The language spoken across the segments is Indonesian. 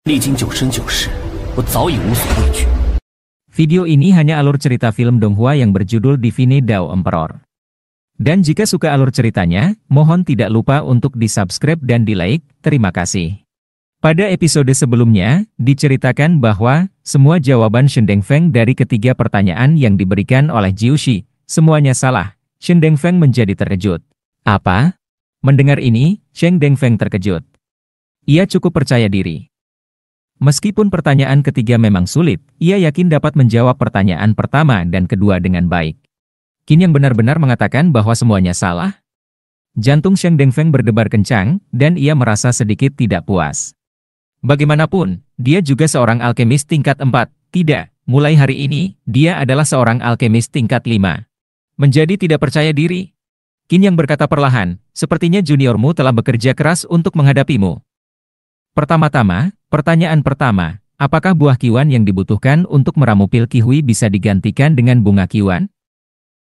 历经九生九世，我早已无所畏惧。 Video ini hanya alur cerita film Donghua yang berjudul Divine Dao Emperor. Dan jika suka alur ceritanya, mohon tidak lupa untuk di-subscribe dan di-like, terima kasih. Pada episode sebelumnya, diceritakan bahwa semua jawaban Shen Dengfeng dari ketiga pertanyaan yang diberikan oleh Jiu Shi, semuanya salah. Shen Dengfeng menjadi terkejut. Apa? Mendengar ini, Shen Dengfeng terkejut. Ia cukup percaya diri. Meskipun pertanyaan ketiga memang sulit, ia yakin dapat menjawab pertanyaan pertama dan kedua dengan baik. Qin yang benar-benar mengatakan bahwa semuanya salah. Jantung Shen Dengfeng berdebar kencang, dan ia merasa sedikit tidak puas. Bagaimanapun, dia juga seorang alkemis tingkat 4. Tidak, mulai hari ini, dia adalah seorang alkemis tingkat 5. Menjadi tidak percaya diri. Qin yang berkata perlahan, sepertinya juniormu telah bekerja keras untuk menghadapimu. Pertama-tama, pertanyaan pertama, apakah buah kiwan yang dibutuhkan untuk meramu pil kihui bisa digantikan dengan bunga kiwan?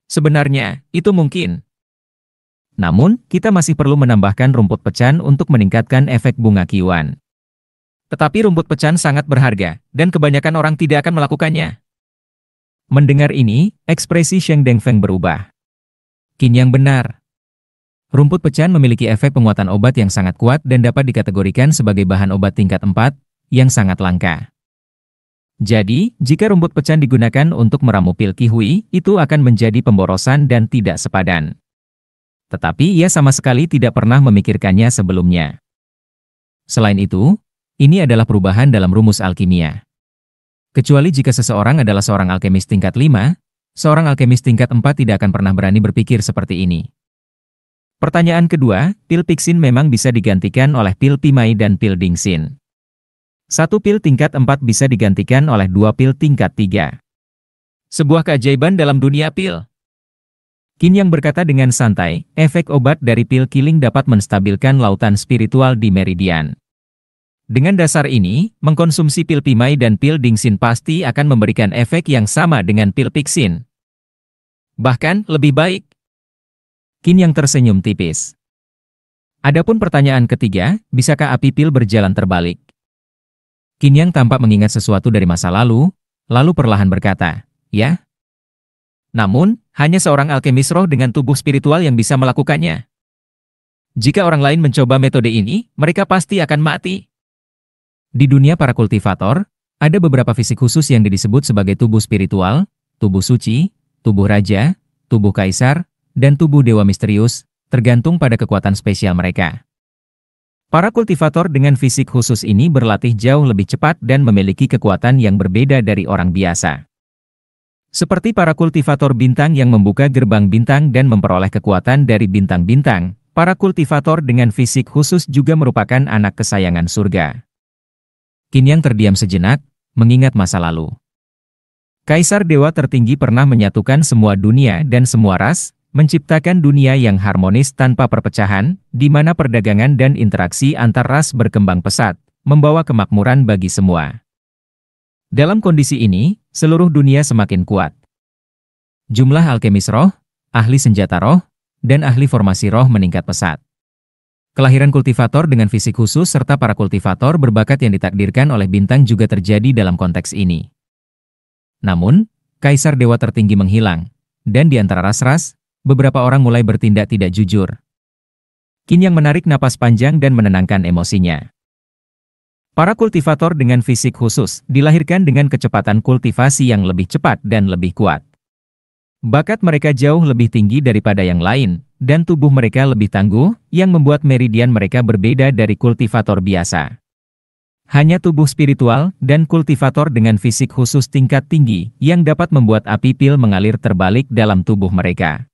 Sebenarnya, itu mungkin. Namun, kita masih perlu menambahkan rumput pecan untuk meningkatkan efek bunga kiwan. Tetapi rumput pecan sangat berharga, dan kebanyakan orang tidak akan melakukannya. Mendengar ini, ekspresi Shen Dengfeng berubah. Qin yang benar. Rumput pecan memiliki efek penguatan obat yang sangat kuat dan dapat dikategorikan sebagai bahan obat tingkat 4, yang sangat langka. Jadi, jika rumput pecan digunakan untuk meramu pil kihui, itu akan menjadi pemborosan dan tidak sepadan. Tetapi ia sama sekali tidak pernah memikirkannya sebelumnya. Selain itu, ini adalah perubahan dalam rumus alkimia. Kecuali jika seseorang adalah seorang alkemis tingkat 5, seorang alkemis tingkat 4 tidak akan pernah berani berpikir seperti ini. Pertanyaan kedua, pil Pixin memang bisa digantikan oleh pil Pimai dan pil Dingxin. Satu pil tingkat 4 bisa digantikan oleh 2 pil tingkat 3. Sebuah keajaiban dalam dunia pil. Qin yang berkata dengan santai, efek obat dari pil Killing dapat menstabilkan lautan spiritual di meridian. Dengan dasar ini, mengkonsumsi pil Pimai dan pil Dingxin pasti akan memberikan efek yang sama dengan pil Pixin. Bahkan, lebih baik. Qin yang tersenyum tipis. Adapun pertanyaan ketiga, bisakah api pil berjalan terbalik? Qin yang tampak mengingat sesuatu dari masa lalu perlahan berkata, ya. Namun, hanya seorang alkemis roh dengan tubuh spiritual yang bisa melakukannya. Jika orang lain mencoba metode ini, mereka pasti akan mati. Di dunia para kultivator, ada beberapa fisik khusus yang disebut sebagai tubuh spiritual, tubuh suci, tubuh raja, tubuh kaisar, dan tubuh dewa misterius, tergantung pada kekuatan spesial mereka. Para kultivator dengan fisik khusus ini berlatih jauh lebih cepat dan memiliki kekuatan yang berbeda dari orang biasa. Seperti para kultivator bintang yang membuka gerbang bintang dan memperoleh kekuatan dari bintang-bintang, para kultivator dengan fisik khusus juga merupakan anak kesayangan surga. Qin yang terdiam sejenak, mengingat masa lalu. Kaisar Dewa Tertinggi pernah menyatukan semua dunia dan semua ras, menciptakan dunia yang harmonis tanpa perpecahan, di mana perdagangan dan interaksi antar ras berkembang pesat, membawa kemakmuran bagi semua. Dalam kondisi ini, seluruh dunia semakin kuat. Jumlah alkemis roh, ahli senjata roh, dan ahli formasi roh meningkat pesat. Kelahiran kultivator dengan fisik khusus serta para kultivator berbakat yang ditakdirkan oleh bintang juga terjadi dalam konteks ini. Namun, Kaisar Dewa Tertinggi menghilang, dan di antara ras-ras, beberapa orang mulai bertindak tidak jujur. Qin yang menarik napas panjang dan menenangkan emosinya. Para kultivator dengan fisik khusus dilahirkan dengan kecepatan kultivasi yang lebih cepat dan lebih kuat. Bakat mereka jauh lebih tinggi daripada yang lain, dan tubuh mereka lebih tangguh, yang membuat meridian mereka berbeda dari kultivator biasa. Hanya tubuh spiritual dan kultivator dengan fisik khusus tingkat tinggi yang dapat membuat api pil mengalir terbalik dalam tubuh mereka.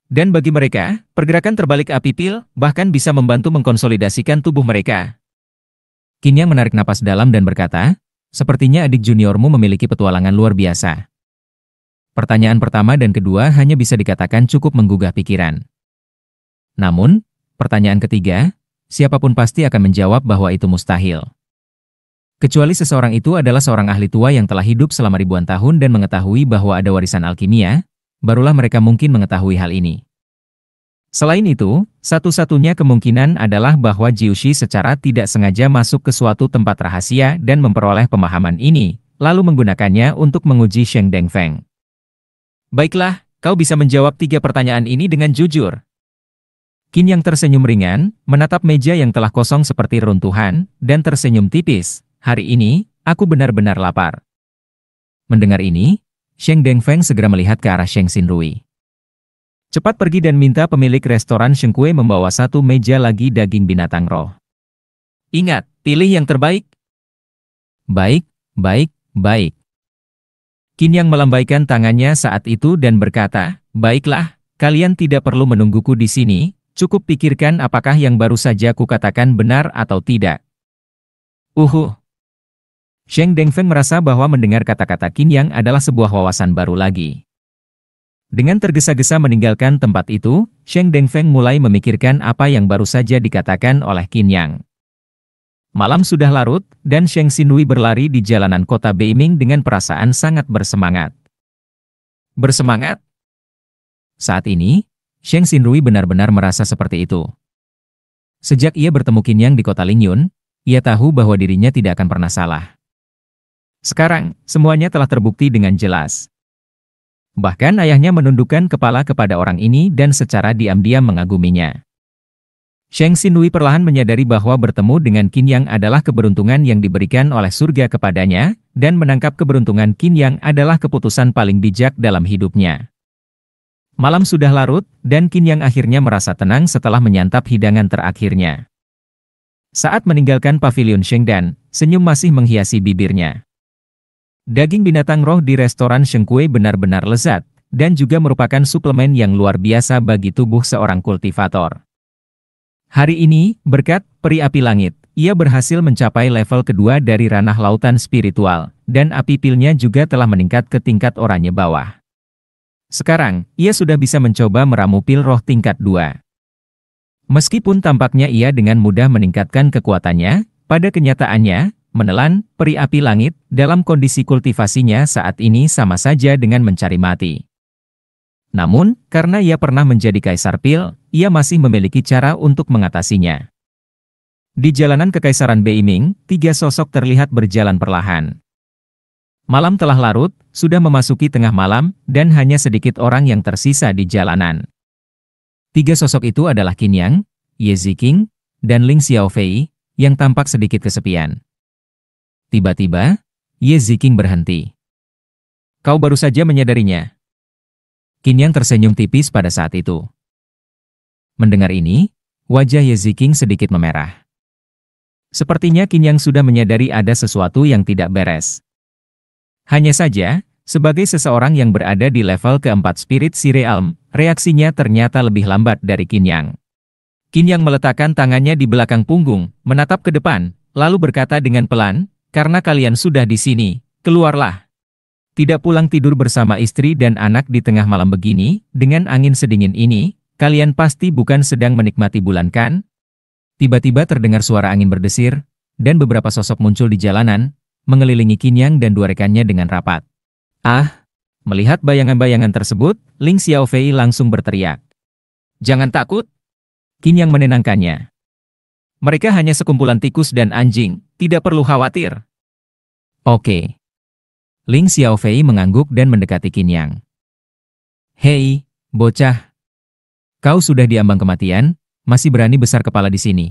Dan bagi mereka, pergerakan terbalik api pil bahkan bisa membantu mengkonsolidasikan tubuh mereka. Qin yang menarik napas dalam dan berkata, sepertinya adik juniormu memiliki petualangan luar biasa. Pertanyaan pertama dan kedua hanya bisa dikatakan cukup menggugah pikiran. Namun, pertanyaan ketiga, siapapun pasti akan menjawab bahwa itu mustahil. Kecuali seseorang itu adalah seorang ahli tua yang telah hidup selama ribuan tahun dan mengetahui bahwa ada warisan alkimia, barulah mereka mungkin mengetahui hal ini. Selain itu, satu-satunya kemungkinan adalah bahwa Jiushi secara tidak sengaja masuk ke suatu tempat rahasia dan memperoleh pemahaman ini, lalu menggunakannya untuk menguji Sheng Dengfeng. Baiklah, kau bisa menjawab 3 pertanyaan ini dengan jujur. Qin yang tersenyum ringan, menatap meja yang telah kosong seperti runtuhan, dan tersenyum tipis. Hari ini, aku benar-benar lapar. Mendengar ini, Sheng Dengfeng segera melihat ke arah Sheng Xinrui. Cepat pergi dan minta pemilik restoran Shengkue membawa 1 meja lagi daging binatang roh. Ingat, pilih yang terbaik. Baik, baik, baik. Qin yang melambaikan tangannya saat itu dan berkata, baiklah, kalian tidak perlu menungguku di sini, cukup pikirkan apakah yang baru saja kukatakan benar atau tidak. Sheng Dengfeng merasa bahwa mendengar kata-kata Qin Yang adalah sebuah wawasan baru lagi. Dengan tergesa-gesa meninggalkan tempat itu, Sheng Dengfeng mulai memikirkan apa yang baru saja dikatakan oleh Qin Yang. Malam sudah larut, dan Sheng Xinrui berlari di jalanan kota Beiming dengan perasaan sangat bersemangat. Bersemangat? Saat ini, Sheng Xinrui benar-benar merasa seperti itu. Sejak ia bertemu Qin Yang di kota Lingyun, ia tahu bahwa dirinya tidak akan pernah salah. Sekarang, semuanya telah terbukti dengan jelas. Bahkan ayahnya menundukkan kepala kepada orang ini dan secara diam-diam mengaguminya. Sheng Xinrui perlahan menyadari bahwa bertemu dengan Qin Yang adalah keberuntungan yang diberikan oleh surga kepadanya, dan menangkap keberuntungan Qin Yang adalah keputusan paling bijak dalam hidupnya. Malam sudah larut, dan Qin Yang akhirnya merasa tenang setelah menyantap hidangan terakhirnya. Saat meninggalkan pavilion Shengdan, senyum masih menghiasi bibirnya. Daging binatang roh di restoran Shengkue benar-benar lezat, dan juga merupakan suplemen yang luar biasa bagi tubuh seorang kultivator. Hari ini, berkat peri api langit, ia berhasil mencapai level kedua dari ranah lautan spiritual, dan api pilnya juga telah meningkat ke tingkat oranye bawah. Sekarang, ia sudah bisa mencoba meramu pil roh tingkat 2. Meskipun tampaknya ia dengan mudah meningkatkan kekuatannya, pada kenyataannya, menelan peri api langit dalam kondisi kultivasinya saat ini sama saja dengan mencari mati. Namun, karena ia pernah menjadi kaisar pil, ia masih memiliki cara untuk mengatasinya. Di jalanan kekaisaran Beiming, 3 sosok terlihat berjalan perlahan. Malam telah larut, sudah memasuki tengah malam, dan hanya sedikit orang yang tersisa di jalanan. 3 sosok itu adalah Qin Yang, Ye Ziqing, dan Ling Xiaofei, yang tampak sedikit kesepian. Tiba-tiba, Ye Ziqing berhenti. Kau baru saja menyadarinya. Qin Yang tersenyum tipis pada saat itu. Mendengar ini, wajah Ye Ziqing sedikit memerah. Sepertinya Qin Yang sudah menyadari ada sesuatu yang tidak beres. Hanya saja, sebagai seseorang yang berada di level keempat Spirit Sea Realm, reaksinya ternyata lebih lambat dari Qin Yang. Qin Yang meletakkan tangannya di belakang punggung, menatap ke depan, lalu berkata dengan pelan, karena kalian sudah di sini, keluarlah. Tidak pulang tidur bersama istri dan anak di tengah malam begini, dengan angin sedingin ini, kalian pasti bukan sedang menikmati bulan kan? Tiba-tiba terdengar suara angin berdesir, dan beberapa sosok muncul di jalanan, mengelilingi Qin Yang dan 2 rekannya dengan rapat. Melihat bayangan-bayangan tersebut, Ling Xiaofei langsung berteriak. Jangan takut. Qin Yang menenangkannya. Mereka hanya sekumpulan tikus dan anjing, tidak perlu khawatir. Oke. Ling Xiaofei mengangguk dan mendekati Qin Yang. Hei, bocah. Kau sudah diambang kematian, masih berani besar kepala di sini.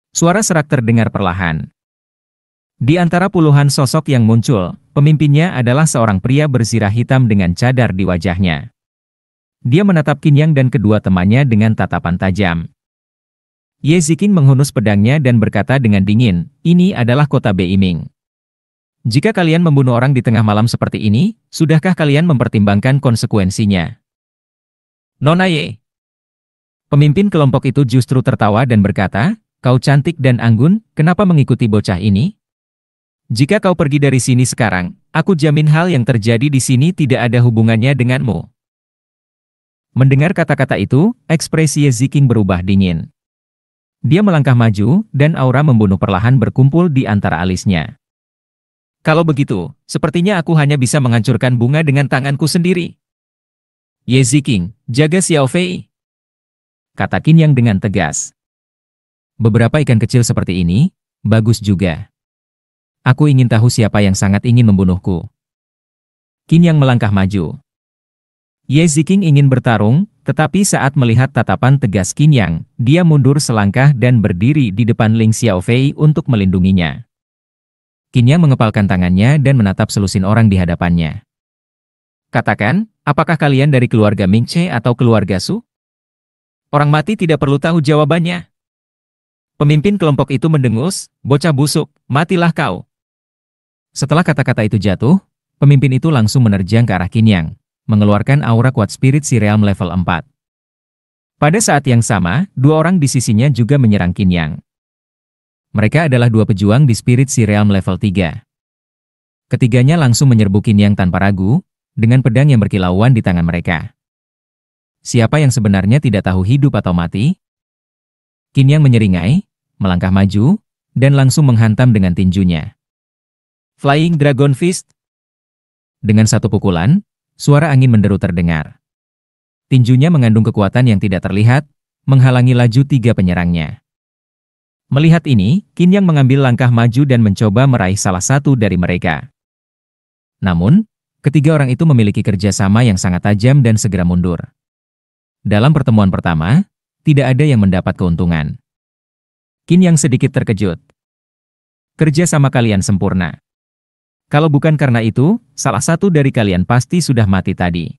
Suara serak terdengar perlahan. Di antara puluhan sosok yang muncul, pemimpinnya adalah seorang pria berzirah hitam dengan cadar di wajahnya. Dia menatap Qin Yang dan kedua temannya dengan tatapan tajam. Ye Ziqing menghunus pedangnya dan berkata dengan dingin, ini adalah kota Beiming. Jika kalian membunuh orang di tengah malam seperti ini, sudahkah kalian mempertimbangkan konsekuensinya? Nona Ye. Pemimpin kelompok itu justru tertawa dan berkata, kau cantik dan anggun, kenapa mengikuti bocah ini? Jika kau pergi dari sini sekarang, aku jamin hal yang terjadi di sini tidak ada hubungannya denganmu. Mendengar kata-kata itu, ekspresi Ye Ziqing berubah dingin. Dia melangkah maju, dan aura membunuh perlahan berkumpul di antara alisnya. Kalau begitu, sepertinya aku hanya bisa menghancurkan bunga dengan tanganku sendiri. Ye Ziqing, jaga Xiaofei. kata Qin Yang dengan tegas. Beberapa ikan kecil seperti ini, bagus juga. Aku ingin tahu siapa yang sangat ingin membunuhku. Qin Yang melangkah maju. Ye Ziking ingin bertarung, tetapi saat melihat tatapan tegas Qin Yang, dia mundur selangkah dan berdiri di depan Ling Xiaofei untuk melindunginya. Qin Yang mengepalkan tangannya dan menatap selusin orang di hadapannya. Katakan, apakah kalian dari keluarga Ming Che atau keluarga Su? Orang mati tidak perlu tahu jawabannya. Pemimpin kelompok itu mendengus, bocah busuk, matilah kau. Setelah kata-kata itu jatuh, pemimpin itu langsung menerjang ke arah Qin Yang, mengeluarkan aura kuat spirit si realm level 4. Pada saat yang sama, dua orang di sisinya juga menyerang Qin Yang. Mereka adalah dua pejuang di spirit si realm level 3. Ketiganya langsung menyerbu Qin Yang tanpa ragu, dengan pedang yang berkilauan di tangan mereka. Siapa yang sebenarnya tidak tahu hidup atau mati? Qin Yang menyeringai, melangkah maju, dan langsung menghantam dengan tinjunya. Flying Dragon Fist. Dengan satu pukulan, suara angin menderu terdengar. Tinjunya mengandung kekuatan yang tidak terlihat, menghalangi laju tiga penyerangnya. Melihat ini, Qin Yang mengambil langkah maju dan mencoba meraih salah satu dari mereka. Namun, ketiga orang itu memiliki kerjasama yang sangat tajam dan segera mundur. Dalam pertemuan pertama, tidak ada yang mendapat keuntungan. Qin Yang sedikit terkejut. Kerja sama kalian sempurna. Kalau bukan karena itu, salah satu dari kalian pasti sudah mati tadi.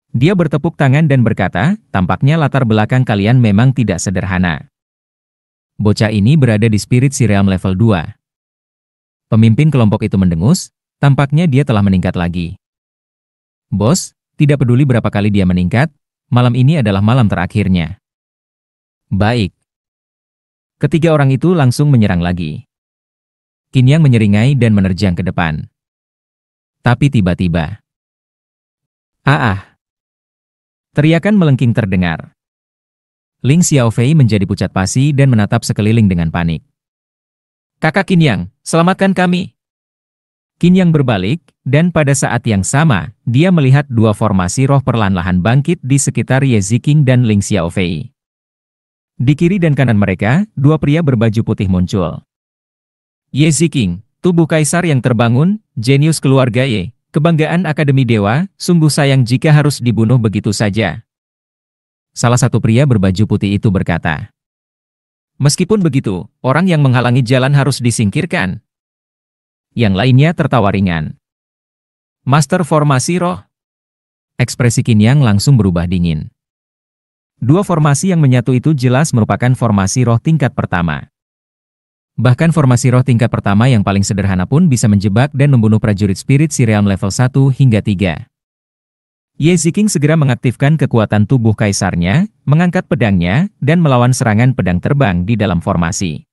Dia bertepuk tangan dan berkata, tampaknya latar belakang kalian memang tidak sederhana. Bocah ini berada di spirit si realm level 2. Pemimpin kelompok itu mendengus, tampaknya dia telah meningkat lagi. Bos, tidak peduli berapa kali dia meningkat, malam ini adalah malam terakhirnya. Baik. Ketiga orang itu langsung menyerang lagi. Qin Yang menyeringai dan menerjang ke depan. Tapi tiba-tiba, teriakan melengking terdengar. Ling Xiaofei menjadi pucat pasi dan menatap sekeliling dengan panik. Kakak Qin Yang, selamatkan kami. Qin Yang berbalik, dan pada saat yang sama, dia melihat dua formasi roh perlahan-lahan bangkit di sekitar Ye Ziking dan Ling Xiaofei. Di kiri dan kanan mereka, dua pria berbaju putih muncul. Ye Ziking, tubuh kaisar yang terbangun, jenius keluarga Ye, kebanggaan Akademi Dewa, sungguh sayang jika harus dibunuh begitu saja. Salah satu pria berbaju putih itu berkata. Meskipun begitu, orang yang menghalangi jalan harus disingkirkan. Yang lainnya tertawa ringan. Master formasi roh. Ekspresi Qin Yang langsung berubah dingin. Dua formasi yang menyatu itu jelas merupakan formasi roh tingkat pertama. Bahkan formasi roh tingkat pertama yang paling sederhana pun bisa menjebak dan membunuh prajurit spirit si realm level 1 hingga 3. Ye Ziking segera mengaktifkan kekuatan tubuh kaisarnya, mengangkat pedangnya, dan melawan serangan pedang terbang di dalam formasi.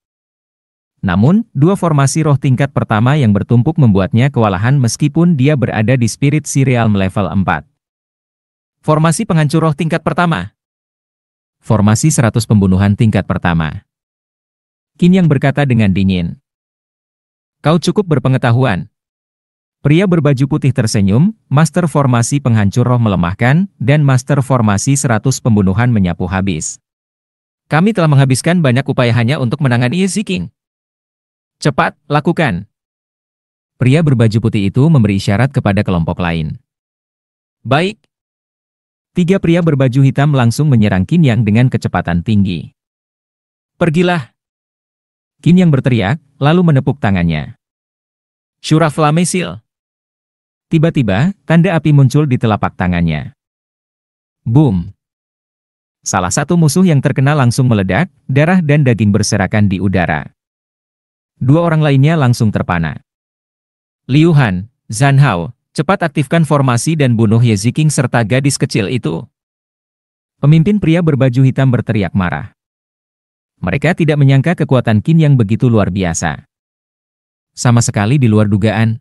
Namun, dua formasi roh tingkat pertama yang bertumpuk membuatnya kewalahan meskipun dia berada di spirit si realm level 4. Formasi penghancur roh tingkat pertama. Formasi 100 pembunuhan tingkat pertama. Qin Yang berkata dengan dingin. Kau cukup berpengetahuan. Pria berbaju putih tersenyum, master formasi penghancur roh melemahkan, dan master formasi 100 pembunuhan menyapu habis. Kami telah menghabiskan banyak upaya hanya untuk menangani Ye Ziking. Cepat, lakukan. Pria berbaju putih itu memberi isyarat kepada kelompok lain. Baik. Tiga pria berbaju hitam langsung menyerang Qin Yang dengan kecepatan tinggi. Pergilah. Qin Yang berteriak, lalu menepuk tangannya. Shura Flame Seal. Tiba-tiba, tanda api muncul di telapak tangannya. Boom! Salah satu musuh yang terkena langsung meledak, darah dan daging berserakan di udara. Dua orang lainnya langsung terpana. Liu Han, Zhan Hao, cepat aktifkan formasi dan bunuh Ye Ziking serta gadis kecil itu. Pemimpin pria berbaju hitam berteriak marah. Mereka tidak menyangka kekuatan Qin Yang begitu luar biasa. Sama sekali di luar dugaan.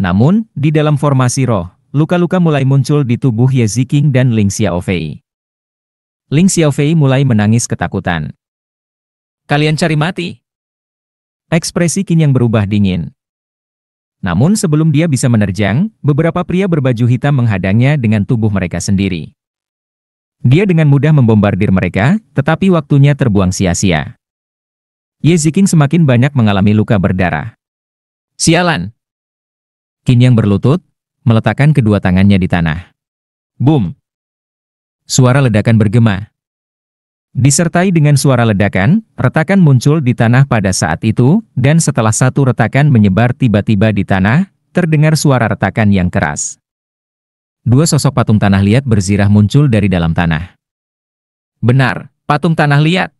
Namun, di dalam formasi roh, luka-luka mulai muncul di tubuh Ye Ziking dan Ling Xiaofei. Ling Xiaofei mulai menangis ketakutan. Kalian cari mati. Ekspresi Qin Yang berubah dingin. Namun sebelum dia bisa menerjang, beberapa pria berbaju hitam menghadangnya dengan tubuh mereka sendiri. Dia dengan mudah membombardir mereka, tetapi waktunya terbuang sia-sia. Ye Ziking semakin banyak mengalami luka berdarah. Sialan! Qin Yang berlutut, meletakkan kedua tangannya di tanah. Boom! Suara ledakan bergema. Disertai dengan suara ledakan, retakan muncul di tanah pada saat itu, dan setelah satu retakan menyebar tiba-tiba di tanah, terdengar suara retakan yang keras. Dua sosok patung tanah liat berzirah muncul dari dalam tanah. Benar, patung tanah liat.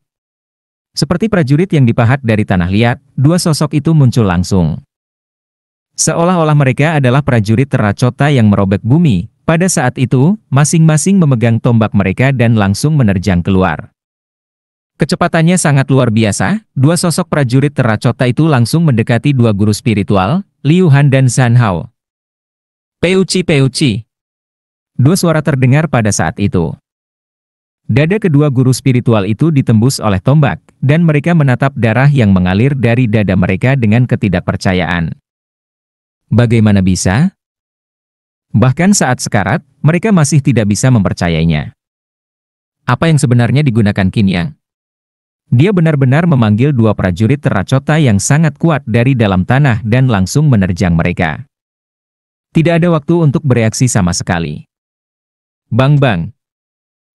Seperti prajurit yang dipahat dari tanah liat, dua sosok itu muncul langsung. Seolah-olah mereka adalah prajurit terracota yang merobek bumi. Pada saat itu, masing-masing memegang tombak mereka dan langsung menerjang keluar. Kecepatannya sangat luar biasa, dua sosok prajurit terracota itu langsung mendekati dua guru spiritual, Liu Han dan Zhan Hao. Peuci Peuci. Dua suara terdengar pada saat itu. Dada kedua guru spiritual itu ditembus oleh tombak, dan mereka menatap darah yang mengalir dari dada mereka dengan ketidakpercayaan. Bagaimana bisa? Bahkan saat sekarat, mereka masih tidak bisa mempercayainya. Apa yang sebenarnya digunakan Qin Yang? Dia benar-benar memanggil dua prajurit terracota yang sangat kuat dari dalam tanah dan langsung menerjang mereka. Tidak ada waktu untuk bereaksi sama sekali. Bang-bang.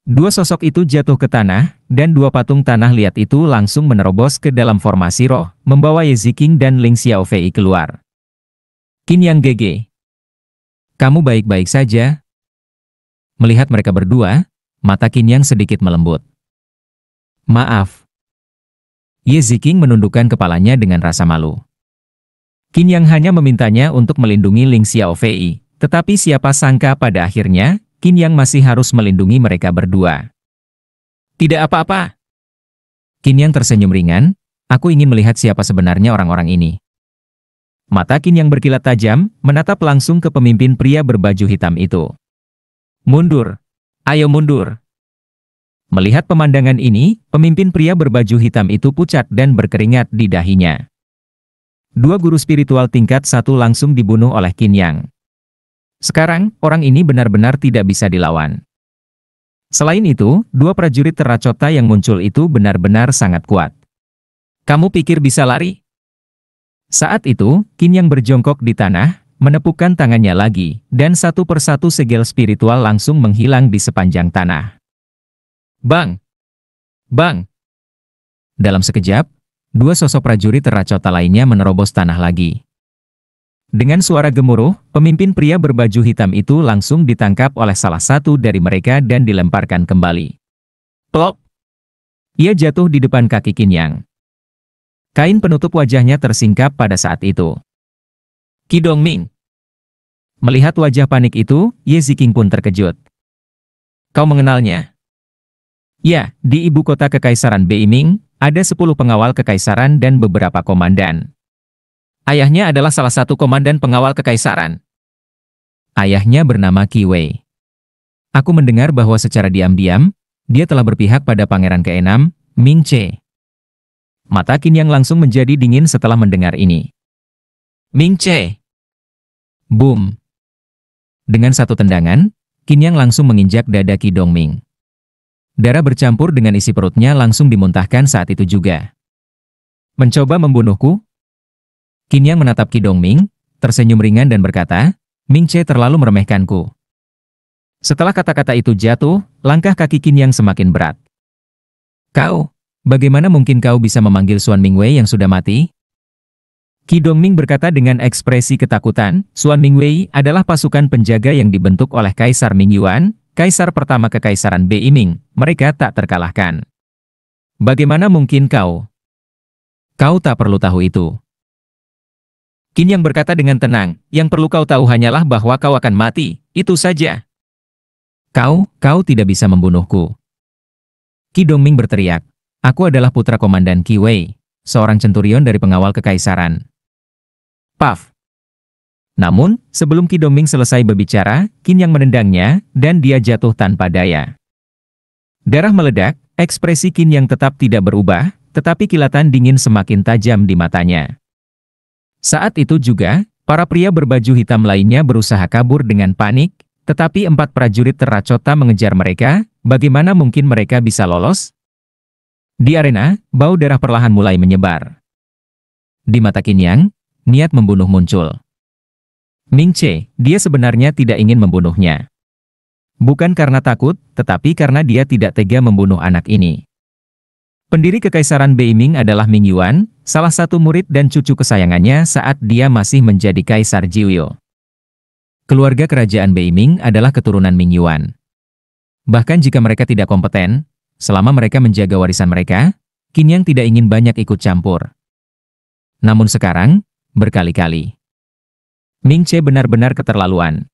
Dua sosok itu jatuh ke tanah, dan dua patung tanah liat itu langsung menerobos ke dalam formasi roh, membawa Ye Ziking dan Ling Xiaofei keluar. Qin Yang GG. Kamu baik-baik saja? Melihat mereka berdua, mata Qin Yang sedikit melembut. Maaf. Ye Ziking menundukkan kepalanya dengan rasa malu. Qin Yang hanya memintanya untuk melindungi Ling Xiaofei, tetapi siapa sangka pada akhirnya, Qin Yang masih harus melindungi mereka berdua. Tidak apa-apa. Qin Yang tersenyum ringan, aku ingin melihat siapa sebenarnya orang-orang ini. Mata Qin Yang berkilat tajam, menatap langsung ke pemimpin pria berbaju hitam itu. Mundur. Ayo mundur. Melihat pemandangan ini, pemimpin pria berbaju hitam itu pucat dan berkeringat di dahinya. Dua guru spiritual tingkat 1 langsung dibunuh oleh Qin Yang. Sekarang, orang ini benar-benar tidak bisa dilawan. Selain itu, dua prajurit terracota yang muncul itu benar-benar sangat kuat. Kamu pikir bisa lari? Saat itu, Qin Yang berjongkok di tanah, menepukkan tangannya lagi, dan satu persatu segel spiritual langsung menghilang di sepanjang tanah. Bang! Bang! Dalam sekejap, dua sosok prajurit terracota lainnya menerobos tanah lagi. Dengan suara gemuruh, pemimpin pria berbaju hitam itu langsung ditangkap oleh salah satu dari mereka dan dilemparkan kembali. Plop! Ia jatuh di depan kaki Qin Yang. Kain penutup wajahnya tersingkap pada saat itu. Qi Dongming. Melihat wajah panik itu, Ye Ziking pun terkejut. Kau mengenalnya? Ya, di ibu kota Kekaisaran Beiming, ada 10 pengawal kekaisaran dan beberapa komandan. Ayahnya adalah salah satu komandan pengawal kekaisaran. Ayahnya bernama Qi Wei. Aku mendengar bahwa secara diam-diam, dia telah berpihak pada pangeran ke-6, Ming Che. Mata Qin Yang langsung menjadi dingin setelah mendengar ini. Ming Che. Boom. Dengan satu tendangan, Qin Yang langsung menginjak dada Qi Dongming. Darah bercampur dengan isi perutnya langsung dimuntahkan saat itu juga. Mencoba membunuhku? Qin Yang menatap Qi Dongming, tersenyum ringan dan berkata, Ming Che terlalu meremehkanku. Setelah kata-kata itu jatuh, langkah kaki Qin Yang semakin berat. Kau, bagaimana mungkin kau bisa memanggil Xuan Mingwei yang sudah mati? Qi Dongming berkata dengan ekspresi ketakutan, Xuan Mingwei adalah pasukan penjaga yang dibentuk oleh Kaisar Ming Yuan, Kaisar pertama Kekaisaran Beiming, mereka tak terkalahkan. Bagaimana mungkin kau? Kau tak perlu tahu itu. Qin Yang berkata dengan tenang, yang perlu kau tahu hanyalah bahwa kau akan mati, itu saja. Kau tidak bisa membunuhku. Qi Dongming berteriak, aku adalah putra komandan Qi Wei, seorang centurion dari pengawal kekaisaran. Paf. Namun, sebelum Qi Dongming selesai berbicara, Qin Yang menendangnya, dan dia jatuh tanpa daya. Darah meledak, ekspresi Qin Yang tetap tidak berubah, tetapi kilatan dingin semakin tajam di matanya. Saat itu juga, para pria berbaju hitam lainnya berusaha kabur dengan panik, tetapi 4 prajurit terracota mengejar mereka, bagaimana mungkin mereka bisa lolos? Di arena, bau darah perlahan mulai menyebar. Di mata Qin Yang, niat membunuh muncul. Ming Che, dia sebenarnya tidak ingin membunuhnya. Bukan karena takut, tetapi karena dia tidak tega membunuh anak ini. Pendiri Kekaisaran Beiming adalah Ming Yuan, salah satu murid dan cucu kesayangannya saat dia masih menjadi Kaisar Jiuyo. Keluarga kerajaan Beiming adalah keturunan Ming Yuan. Bahkan jika mereka tidak kompeten, selama mereka menjaga warisan mereka, Qin Yang tidak ingin banyak ikut campur. Namun sekarang, berkali-kali, Ming Che benar-benar keterlaluan.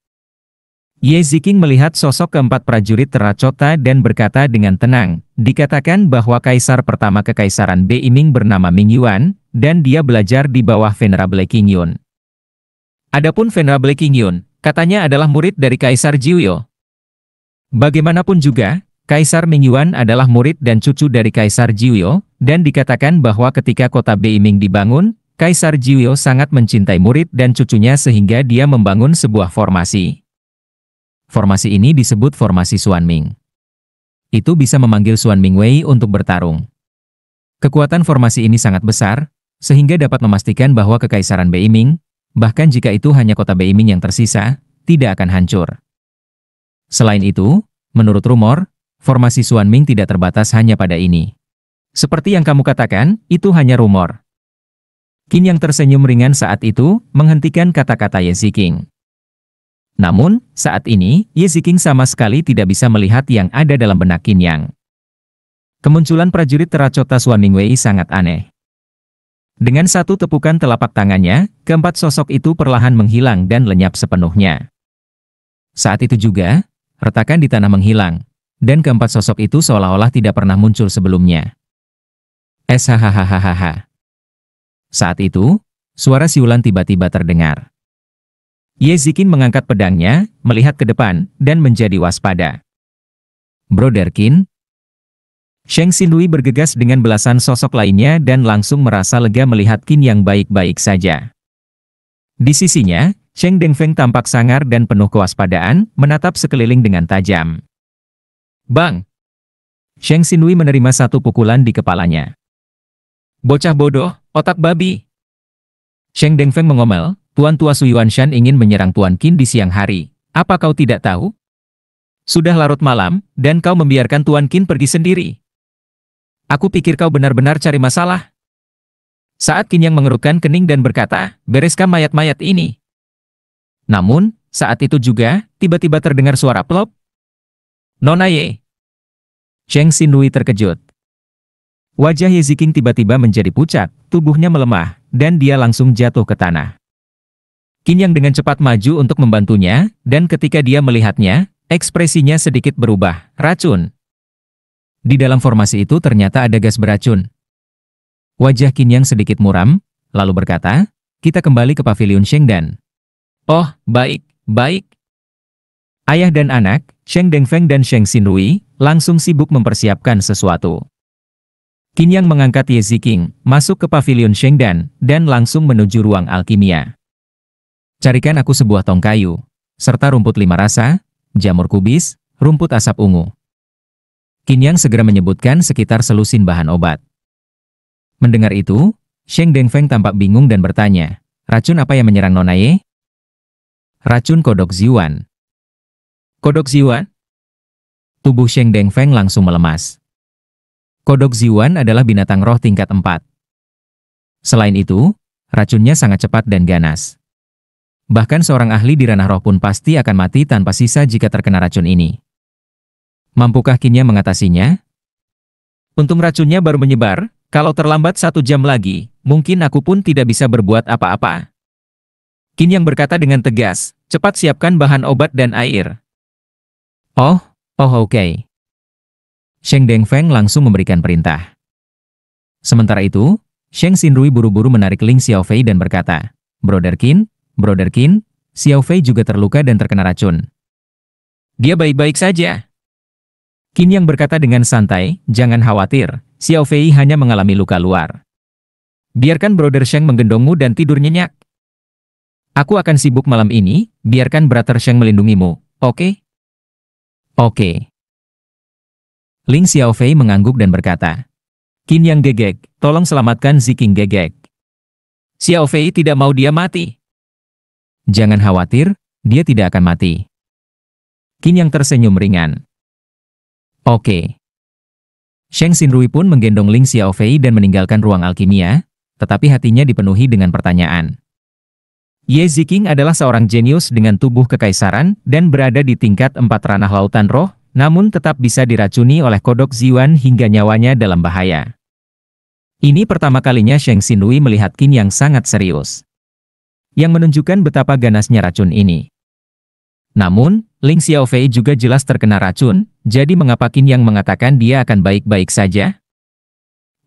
Ye Ziqing melihat sosok keempat prajurit teracota dan berkata dengan tenang, dikatakan bahwa kaisar pertama Kekaisaran Beiming bernama Ming Yuan, dan dia belajar di bawah Venerable Qing Yun. Adapun Venerable Qing Yun, katanya adalah murid dari Kaisar Jiuyo. Bagaimanapun juga, Kaisar Ming Yuan adalah murid dan cucu dari Kaisar Jiuyo, dan dikatakan bahwa ketika kota Beiming dibangun, Kaisar Jiuyo sangat mencintai murid dan cucunya sehingga dia membangun sebuah formasi. Formasi ini disebut formasi Xuanming. Itu bisa memanggil Xuan Mingwei untuk bertarung. Kekuatan formasi ini sangat besar, sehingga dapat memastikan bahwa Kekaisaran Beiming, bahkan jika itu hanya kota Beiming yang tersisa, tidak akan hancur. Selain itu, menurut rumor, formasi Xuanming tidak terbatas hanya pada ini. Seperti yang kamu katakan, itu hanya rumor. Qin Yang tersenyum ringan saat itu, menghentikan kata-kata Ye Ziqing. Namun, saat ini, Ye Ziqing sama sekali tidak bisa melihat yang ada dalam benak Qin Yang. Kemunculan prajurit teracota Xuan Mingwei sangat aneh. Dengan satu tepukan telapak tangannya, keempat sosok itu perlahan menghilang dan lenyap sepenuhnya. Saat itu juga, retakan di tanah menghilang, dan keempat sosok itu seolah-olah tidak pernah muncul sebelumnya. Hahaha. Saat itu, suara siulan tiba-tiba terdengar. Ye Ziqing mengangkat pedangnya, melihat ke depan, dan menjadi waspada. Brother Qin. Sheng Xinrui bergegas dengan belasan sosok lainnya dan langsung merasa lega melihat Qin Yang baik-baik saja. Di sisinya, Sheng Dengfeng tampak sangar dan penuh kewaspadaan, menatap sekeliling dengan tajam. Bang! Sheng Xinrui menerima satu pukulan di kepalanya. Bocah bodoh, otak babi! Sheng Dengfeng mengomel, Tuan Tua Su Yuanshan ingin menyerang Tuan Qin di siang hari. Apa kau tidak tahu? Sudah larut malam, dan kau membiarkan Tuan Qin pergi sendiri. Aku pikir kau benar-benar cari masalah. Saat Qin Yang mengerutkan kening dan berkata, bereskan mayat-mayat ini. Namun, saat itu juga, tiba-tiba terdengar suara plop. Nona Ye. Sheng Xinrui terkejut. Wajah Ye Ziqing tiba-tiba menjadi pucat, tubuhnya melemah, dan dia langsung jatuh ke tanah. Qin Yang dengan cepat maju untuk membantunya, dan ketika dia melihatnya, ekspresinya sedikit berubah, racun. Di dalam formasi itu ternyata ada gas beracun. Wajah Qin Yang sedikit muram, lalu berkata, kita kembali ke Pavilion Shengdan. Oh, baik, baik. Ayah dan anak, Sheng Dengfeng dan Sheng Xinrui, langsung sibuk mempersiapkan sesuatu. Qin Yang mengangkat Ye Ziqing, masuk ke Pavilion Shengdan, dan langsung menuju ruang alkimia. Carikan aku sebuah tong kayu, serta rumput 5 rasa, jamur kubis, rumput asap ungu. Qin Yang segera menyebutkan sekitar selusin bahan obat. Mendengar itu, Sheng Dengfeng tampak bingung dan bertanya, racun apa yang menyerang Nona Ye? Racun kodok Ziwan. Kodok Ziwan? Tubuh Sheng Dengfeng langsung melemas. Kodok Ziwan adalah binatang roh tingkat 4. Selain itu, racunnya sangat cepat dan ganas. Bahkan seorang ahli di ranah roh pun pasti akan mati tanpa sisa jika terkena racun ini. Mampukah Qin Yang mengatasinya? Untung racunnya baru menyebar, kalau terlambat 1 jam lagi, mungkin aku pun tidak bisa berbuat apa-apa. Qin Yang berkata dengan tegas, cepat siapkan bahan obat dan air. Oh, oke. Sheng Dengfeng langsung memberikan perintah. Sementara itu, Sheng Xinrui buru-buru menarik Ling Xiaofei dan berkata, Brother Qin, Xiaofei juga terluka dan terkena racun. Dia baik-baik saja. Qin Yang berkata dengan santai, jangan khawatir, Xiaofei hanya mengalami luka luar. Biarkan Brother Sheng menggendongmu dan tidur nyenyak. Aku akan sibuk malam ini, biarkan Brother Sheng melindungimu, oke? Oke. Ling Xiaofei mengangguk dan berkata, Qin Yang Gegek, tolong selamatkan Ziking Gegek. Xiaofei tidak mau dia mati. Jangan khawatir, dia tidak akan mati. Qin Yang tersenyum ringan. Oke. Sheng Xinrui pun menggendong Ling Xiaofei dan meninggalkan ruang alkimia, tetapi hatinya dipenuhi dengan pertanyaan. Ye Ziking adalah seorang jenius dengan tubuh kekaisaran dan berada di tingkat 4 ranah lautan roh, namun tetap bisa diracuni oleh kodok Ziwan hingga nyawanya dalam bahaya. Ini pertama kalinya Sheng Xinrui melihat Qin yang sangat serius, yang menunjukkan betapa ganasnya racun ini. Namun, Ling Xiaofei juga jelas terkena racun, jadi mengapa Qin yang mengatakan dia akan baik-baik saja?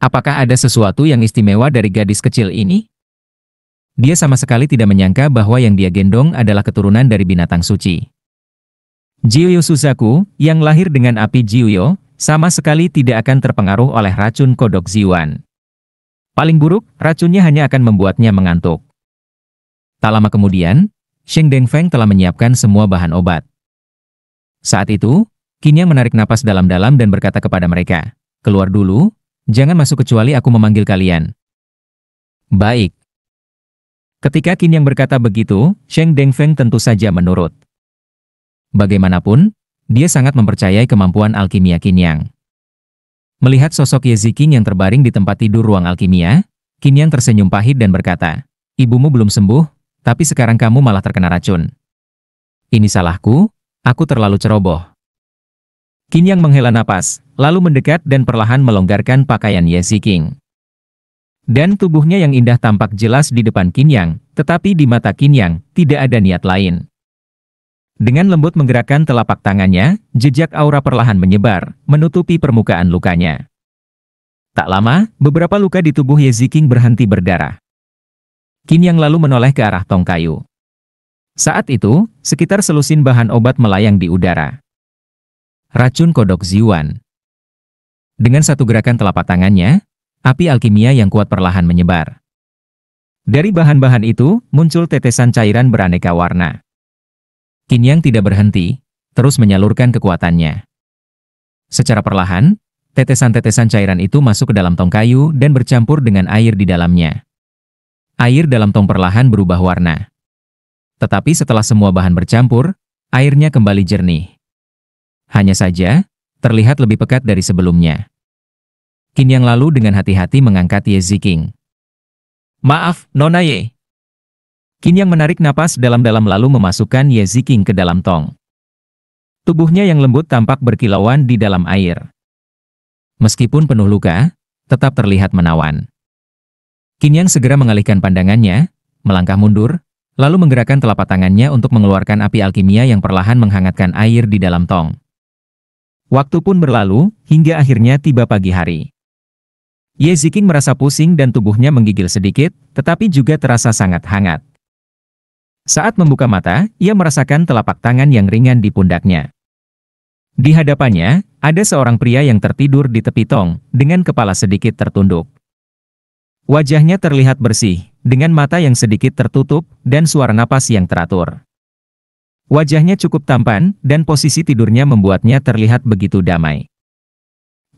Apakah ada sesuatu yang istimewa dari gadis kecil ini? Dia sama sekali tidak menyangka bahwa yang dia gendong adalah keturunan dari binatang suci. Jiuyo Suzaku, yang lahir dengan api Jiuyo, sama sekali tidak akan terpengaruh oleh racun kodok Ziwan. Paling buruk, racunnya hanya akan membuatnya mengantuk. Tak lama kemudian, Sheng Dengfeng telah menyiapkan semua bahan obat. Saat itu, Qin Yang menarik napas dalam-dalam dan berkata kepada mereka, keluar dulu, jangan masuk kecuali aku memanggil kalian. Baik. Ketika Qin Yang berkata begitu, Sheng Dengfeng tentu saja menurut. Bagaimanapun, dia sangat mempercayai kemampuan alkimia Qin Yang. Melihat sosok Ye Ziking yang terbaring di tempat tidur ruang alkimia, Qin Yang tersenyum pahit dan berkata, ibumu belum sembuh, tapi sekarang kamu malah terkena racun. Ini salahku, aku terlalu ceroboh. Qin Yang menghela napas, lalu mendekat dan perlahan melonggarkan pakaian Ye Ziking. Dan tubuhnya yang indah tampak jelas di depan Qin Yang, tetapi di mata Qin Yang, tidak ada niat lain. Dengan lembut menggerakkan telapak tangannya, jejak aura perlahan menyebar, menutupi permukaan lukanya. Tak lama, beberapa luka di tubuh Ye Ziking berhenti berdarah. Qin Yang lalu menoleh ke arah tong kayu. Saat itu, sekitar selusin bahan obat melayang di udara. Racun kodok Ziwan. Dengan satu gerakan telapak tangannya, api alkimia yang kuat perlahan menyebar. Dari bahan-bahan itu, muncul tetesan cairan beraneka warna. Qin Yang tidak berhenti, terus menyalurkan kekuatannya. Secara perlahan, tetesan-tetesan cairan itu masuk ke dalam tong kayu dan bercampur dengan air di dalamnya. Air dalam tong perlahan berubah warna. Tetapi setelah semua bahan bercampur, airnya kembali jernih. Hanya saja, terlihat lebih pekat dari sebelumnya. Qin Yang lalu dengan hati-hati mengangkat Ye Ziking. Maaf, Nona Ye. Qin Yang menarik napas dalam-dalam lalu memasukkan Ye Ziking ke dalam tong. Tubuhnya yang lembut tampak berkilauan di dalam air. Meskipun penuh luka, tetap terlihat menawan. Qin Yang segera mengalihkan pandangannya, melangkah mundur, lalu menggerakkan telapak tangannya untuk mengeluarkan api alkimia yang perlahan menghangatkan air di dalam tong. Waktu pun berlalu, hingga akhirnya tiba pagi hari. Ye Ziking merasa pusing dan tubuhnya menggigil sedikit, tetapi juga terasa sangat hangat. Saat membuka mata, ia merasakan telapak tangan yang ringan di pundaknya. Di hadapannya, ada seorang pria yang tertidur di tepi tong, dengan kepala sedikit tertunduk. Wajahnya terlihat bersih, dengan mata yang sedikit tertutup, dan suara napas yang teratur. Wajahnya cukup tampan, dan posisi tidurnya membuatnya terlihat begitu damai.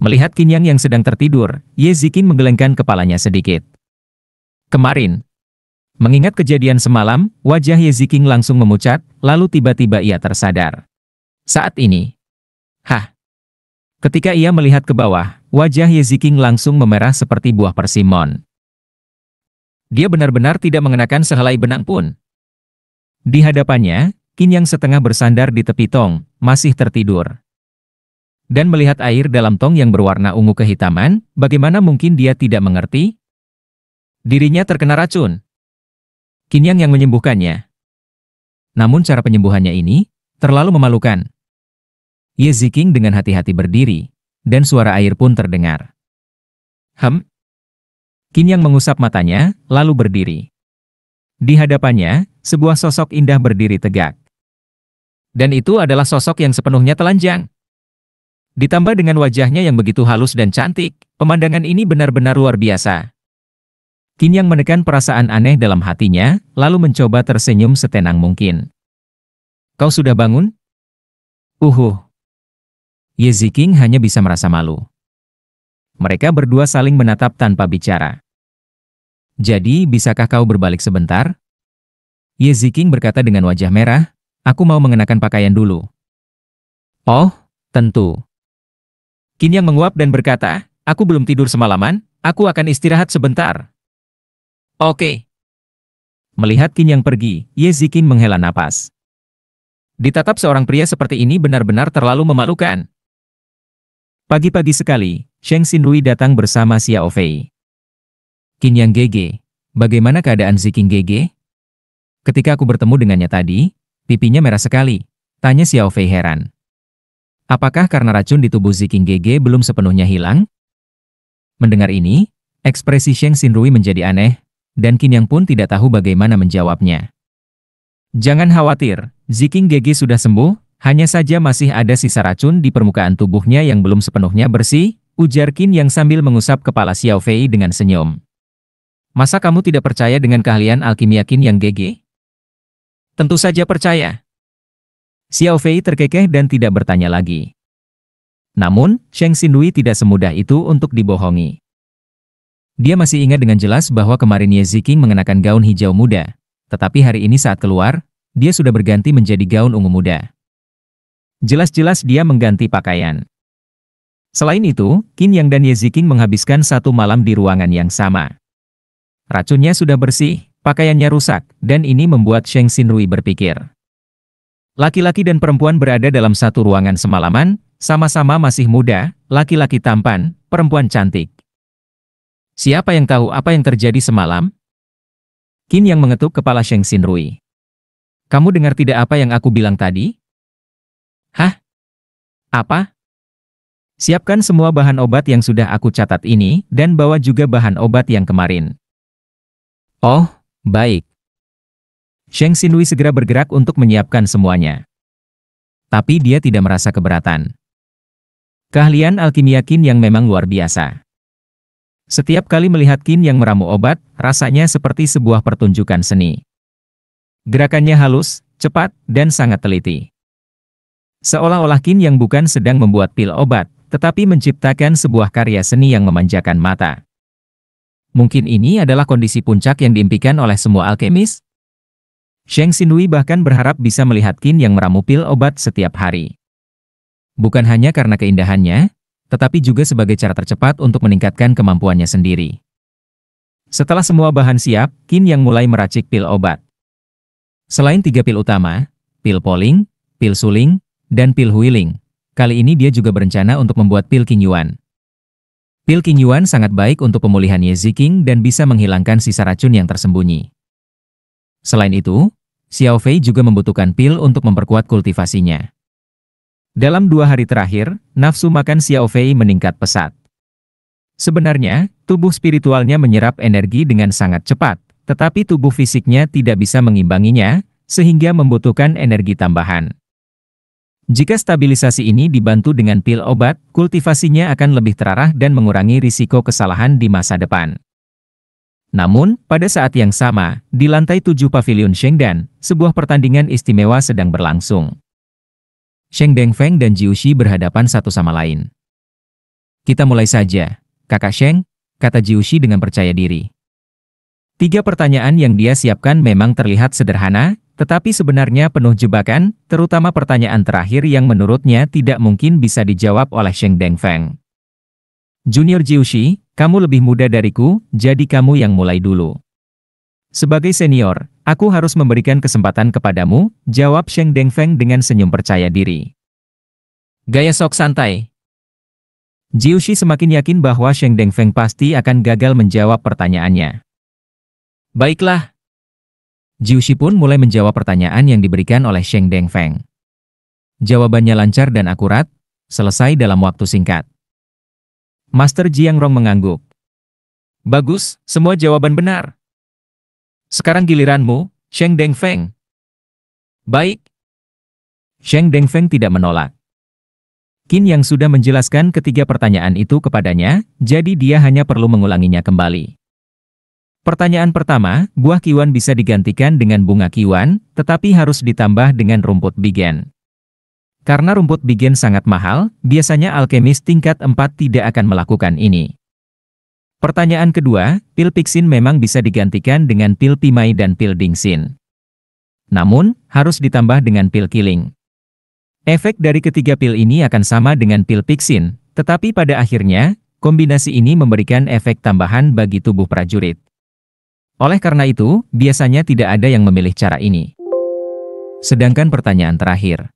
Melihat Qin Yang yang sedang tertidur, Ye Ziking menggelengkan kepalanya sedikit. Kemarin, mengingat kejadian semalam, wajah Ye Ziking langsung memucat, lalu tiba-tiba ia tersadar. Saat ini, ketika ia melihat ke bawah, wajah Ye Ziking langsung memerah seperti buah persimon. Dia benar-benar tidak mengenakan sehelai benang pun. Di hadapannya, Qin Yang setengah bersandar di tepi tong, masih tertidur. Dan melihat air dalam tong yang berwarna ungu kehitaman, bagaimana mungkin dia tidak mengerti? Dirinya terkena racun. Qin Yang menyembuhkannya. Namun cara penyembuhannya ini, terlalu memalukan. Ye Ziking dengan hati-hati berdiri, dan suara air pun terdengar. Qin Yang mengusap matanya, lalu berdiri. Di hadapannya, sebuah sosok indah berdiri tegak. Dan itu adalah sosok yang sepenuhnya telanjang. Ditambah dengan wajahnya yang begitu halus dan cantik, pemandangan ini benar-benar luar biasa. Qin Yang menekan perasaan aneh dalam hatinya, lalu mencoba tersenyum setenang mungkin. Kau sudah bangun? Ye Ziking hanya bisa merasa malu. Mereka berdua saling menatap tanpa bicara. Jadi, bisakah kau berbalik sebentar? Ye Ziking berkata dengan wajah merah, aku mau mengenakan pakaian dulu. Oh, tentu. Qin Yang menguap dan berkata, aku belum tidur semalaman, aku akan istirahat sebentar. Oke. Melihat Qin Yang pergi, Ye Ziking menghela napas. Ditatap seorang pria seperti ini benar-benar terlalu memalukan. Pagi-pagi sekali, Sheng Xinrui datang bersama Xiao Fei. Qin Yang Gege, bagaimana keadaan Ziking Gege? Ketika aku bertemu dengannya tadi, pipinya merah sekali, tanya Xiao Fei heran. Apakah karena racun di tubuh Ziking Gege belum sepenuhnya hilang? Mendengar ini, ekspresi Sheng Xinrui menjadi aneh, dan Qin Yang pun tidak tahu bagaimana menjawabnya. Jangan khawatir, Ziking Gege sudah sembuh, hanya saja masih ada sisa racun di permukaan tubuhnya yang belum sepenuhnya bersih, ujar Qin Yang sambil mengusap kepala Xiao Fei dengan senyum. Masa kamu tidak percaya dengan keahlian alkimia Qin Yang Gege? Tentu saja percaya. Xiao Fei terkekeh dan tidak bertanya lagi. Namun, Sheng Xinrui tidak semudah itu untuk dibohongi. Dia masih ingat dengan jelas bahwa kemarin Ye Ziking mengenakan gaun hijau muda, tetapi hari ini saat keluar, dia sudah berganti menjadi gaun ungu muda. Jelas-jelas dia mengganti pakaian. Selain itu, Qin Yang dan Ye Ziking menghabiskan satu malam di ruangan yang sama. Racunnya sudah bersih, pakaiannya rusak, dan ini membuat Sheng Xinrui berpikir. Laki-laki dan perempuan berada dalam satu ruangan semalaman, sama-sama masih muda, laki-laki tampan, perempuan cantik. Siapa yang tahu apa yang terjadi semalam? Qin Yang mengetuk kepala Sheng Xinrui. Kamu dengar tidak apa yang aku bilang tadi? Hah? Apa? Siapkan semua bahan obat yang sudah aku catat ini, dan bawa juga bahan obat yang kemarin. Oh, baik. Sheng Xinrui segera bergerak untuk menyiapkan semuanya. Tapi dia tidak merasa keberatan. Keahlian alkimia Qin Yang memang luar biasa. Setiap kali melihat Qin Yang meramu obat, rasanya seperti sebuah pertunjukan seni. Gerakannya halus, cepat, dan sangat teliti. Seolah-olah Qin Yang bukan sedang membuat pil obat, tetapi menciptakan sebuah karya seni yang memanjakan mata. Mungkin ini adalah kondisi puncak yang diimpikan oleh semua alkemis? Sheng Xinrui bahkan berharap bisa melihat Qin Yang meramu pil obat setiap hari. Bukan hanya karena keindahannya, tetapi juga sebagai cara tercepat untuk meningkatkan kemampuannya sendiri. Setelah semua bahan siap, Qin Yang mulai meracik pil obat. Selain 3 pil utama, pil Poling, pil Suling, dan pil Huiling, kali ini dia juga berencana untuk membuat pil Qingyuan. Pil Qingyuan sangat baik untuk pemulihan Ye Ziking dan bisa menghilangkan sisa racun yang tersembunyi. Selain itu, Xiao Fei juga membutuhkan pil untuk memperkuat kultivasinya. Dalam 2 hari terakhir, nafsu makan Xiao Fei meningkat pesat. Sebenarnya, tubuh spiritualnya menyerap energi dengan sangat cepat, tetapi tubuh fisiknya tidak bisa mengimbanginya, sehingga membutuhkan energi tambahan. Jika stabilisasi ini dibantu dengan pil obat, kultivasinya akan lebih terarah dan mengurangi risiko kesalahan di masa depan. Namun, pada saat yang sama, di lantai 7 Pavilion Shengdan, sebuah pertandingan istimewa sedang berlangsung. Sheng Dengfeng dan Jiushi berhadapan satu sama lain. Kita mulai saja, Kakak Sheng, kata Jiushi dengan percaya diri. 3 pertanyaan yang dia siapkan memang terlihat sederhana, tetapi sebenarnya penuh jebakan, terutama pertanyaan terakhir yang menurutnya tidak mungkin bisa dijawab oleh Sheng Dengfeng. Junior Jiushi, kamu lebih muda dariku, jadi kamu yang mulai dulu. Sebagai senior, aku harus memberikan kesempatan kepadamu, jawab Sheng Dengfeng dengan senyum percaya diri. Gaya sok santai. Jiushi semakin yakin bahwa Sheng Dengfeng pasti akan gagal menjawab pertanyaannya. Baiklah. Jiushi pun mulai menjawab pertanyaan yang diberikan oleh Sheng Dengfeng. Jawabannya lancar dan akurat, selesai dalam waktu singkat. Master Jiangrong mengangguk. Bagus, semua jawaban benar. Sekarang giliranmu, Sheng Dengfeng. Baik. Sheng Dengfeng tidak menolak. Qin Yang sudah menjelaskan ketiga pertanyaan itu kepadanya, jadi dia hanya perlu mengulanginya kembali. Pertanyaan pertama, buah kiwan bisa digantikan dengan bunga kiwan, tetapi harus ditambah dengan rumput bigen. Karena rumput bigen sangat mahal, biasanya alkemis tingkat 4 tidak akan melakukan ini. Pertanyaan kedua, pil Pixin memang bisa digantikan dengan pil Pimai dan pil Dingxin. Namun, harus ditambah dengan pil Killing. Efek dari ketiga pil ini akan sama dengan pil Pixin, tetapi pada akhirnya, kombinasi ini memberikan efek tambahan bagi tubuh prajurit. Oleh karena itu, biasanya tidak ada yang memilih cara ini. Sedangkan pertanyaan terakhir.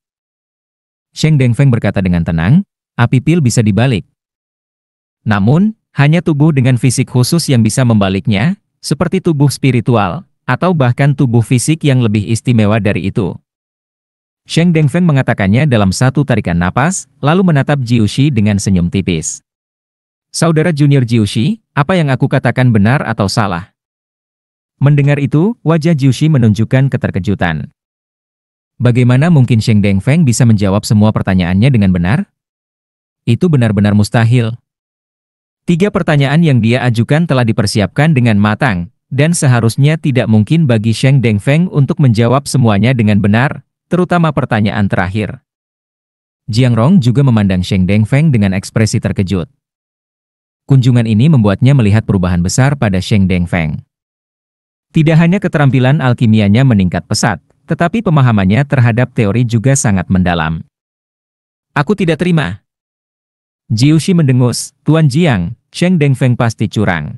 Sheng Dengfeng berkata dengan tenang, api pil bisa dibalik. Namun, hanya tubuh dengan fisik khusus yang bisa membaliknya, seperti tubuh spiritual, atau bahkan tubuh fisik yang lebih istimewa dari itu. Sheng Dengfeng mengatakannya dalam satu tarikan napas, lalu menatap Jiushi dengan senyum tipis. Saudara junior Jiushi, apa yang aku katakan benar atau salah? Mendengar itu, wajah Jiushi menunjukkan keterkejutan. Bagaimana mungkin Sheng Dengfeng bisa menjawab semua pertanyaannya dengan benar? Itu benar-benar mustahil. 3 pertanyaan yang dia ajukan telah dipersiapkan dengan matang, dan seharusnya tidak mungkin bagi Sheng Dengfeng untuk menjawab semuanya dengan benar, terutama pertanyaan terakhir. Jiang Rong juga memandang Sheng Dengfeng dengan ekspresi terkejut. Kunjungan ini membuatnya melihat perubahan besar pada Sheng Dengfeng. Tidak hanya keterampilan alkimianya meningkat pesat, tetapi pemahamannya terhadap teori juga sangat mendalam. Aku tidak terima. Jiushi mendengus, Tuan Jiang, Sheng Dengfeng pasti curang.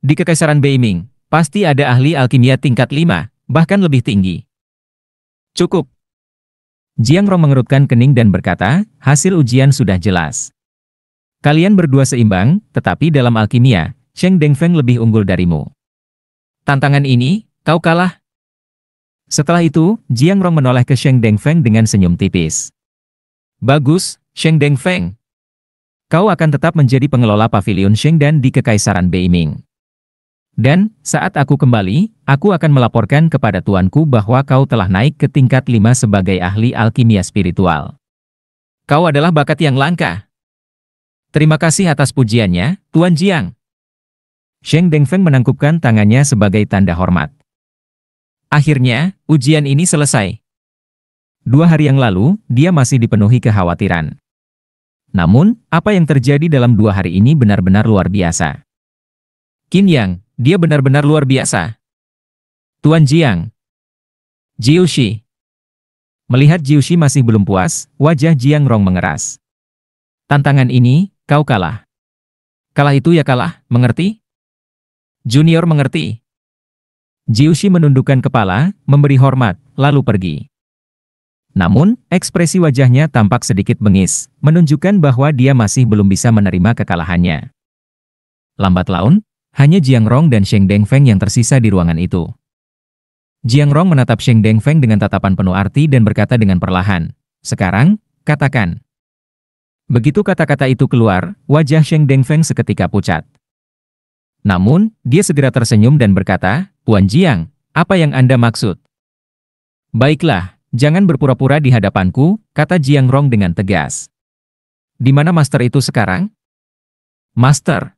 Di Kekaisaran Beiming, pasti ada ahli alkimia tingkat 5, bahkan lebih tinggi. Cukup. Jiang Rong mengerutkan kening dan berkata, hasil ujian sudah jelas. Kalian berdua seimbang, tetapi dalam alkimia, Sheng Dengfeng lebih unggul darimu. Tantangan ini, kau kalah. Setelah itu, Jiang Rong menoleh ke Sheng Dengfeng dengan senyum tipis. Bagus, Sheng Dengfeng. Kau akan tetap menjadi pengelola pavilion Shengdan di Kekaisaran Beiming. Dan, saat aku kembali, aku akan melaporkan kepada tuanku bahwa kau telah naik ke tingkat 5 sebagai ahli alkimia spiritual. Kau adalah bakat yang langka. Terima kasih atas pujiannya, Tuan Jiang. Sheng Dengfeng menangkupkan tangannya sebagai tanda hormat. Akhirnya, ujian ini selesai. 2 hari yang lalu, dia masih dipenuhi kekhawatiran. Namun, apa yang terjadi dalam 2 hari ini benar-benar luar biasa. Qin Yang, dia benar-benar luar biasa. Tuan Jiang. Jiushi. Melihat Jiushi masih belum puas, wajah Jiang Rong mengeras. Tantangan ini, kau kalah. Kalah itu ya kalah, mengerti? Junior mengerti. Jiushi menundukkan kepala, memberi hormat, lalu pergi. Namun, ekspresi wajahnya tampak sedikit bengis, menunjukkan bahwa dia masih belum bisa menerima kekalahannya. Lambat laun, hanya Jiang Rong dan Sheng Dengfeng yang tersisa di ruangan itu. Jiang Rong menatap Sheng Dengfeng dengan tatapan penuh arti dan berkata dengan perlahan, sekarang, katakan. Begitu kata-kata itu keluar, wajah Sheng Dengfeng seketika pucat. Namun, dia segera tersenyum dan berkata, Tuan Jiang, apa yang Anda maksud? Baiklah, jangan berpura-pura di hadapanku, kata Jiang Rong dengan tegas. Di mana master itu sekarang? Master?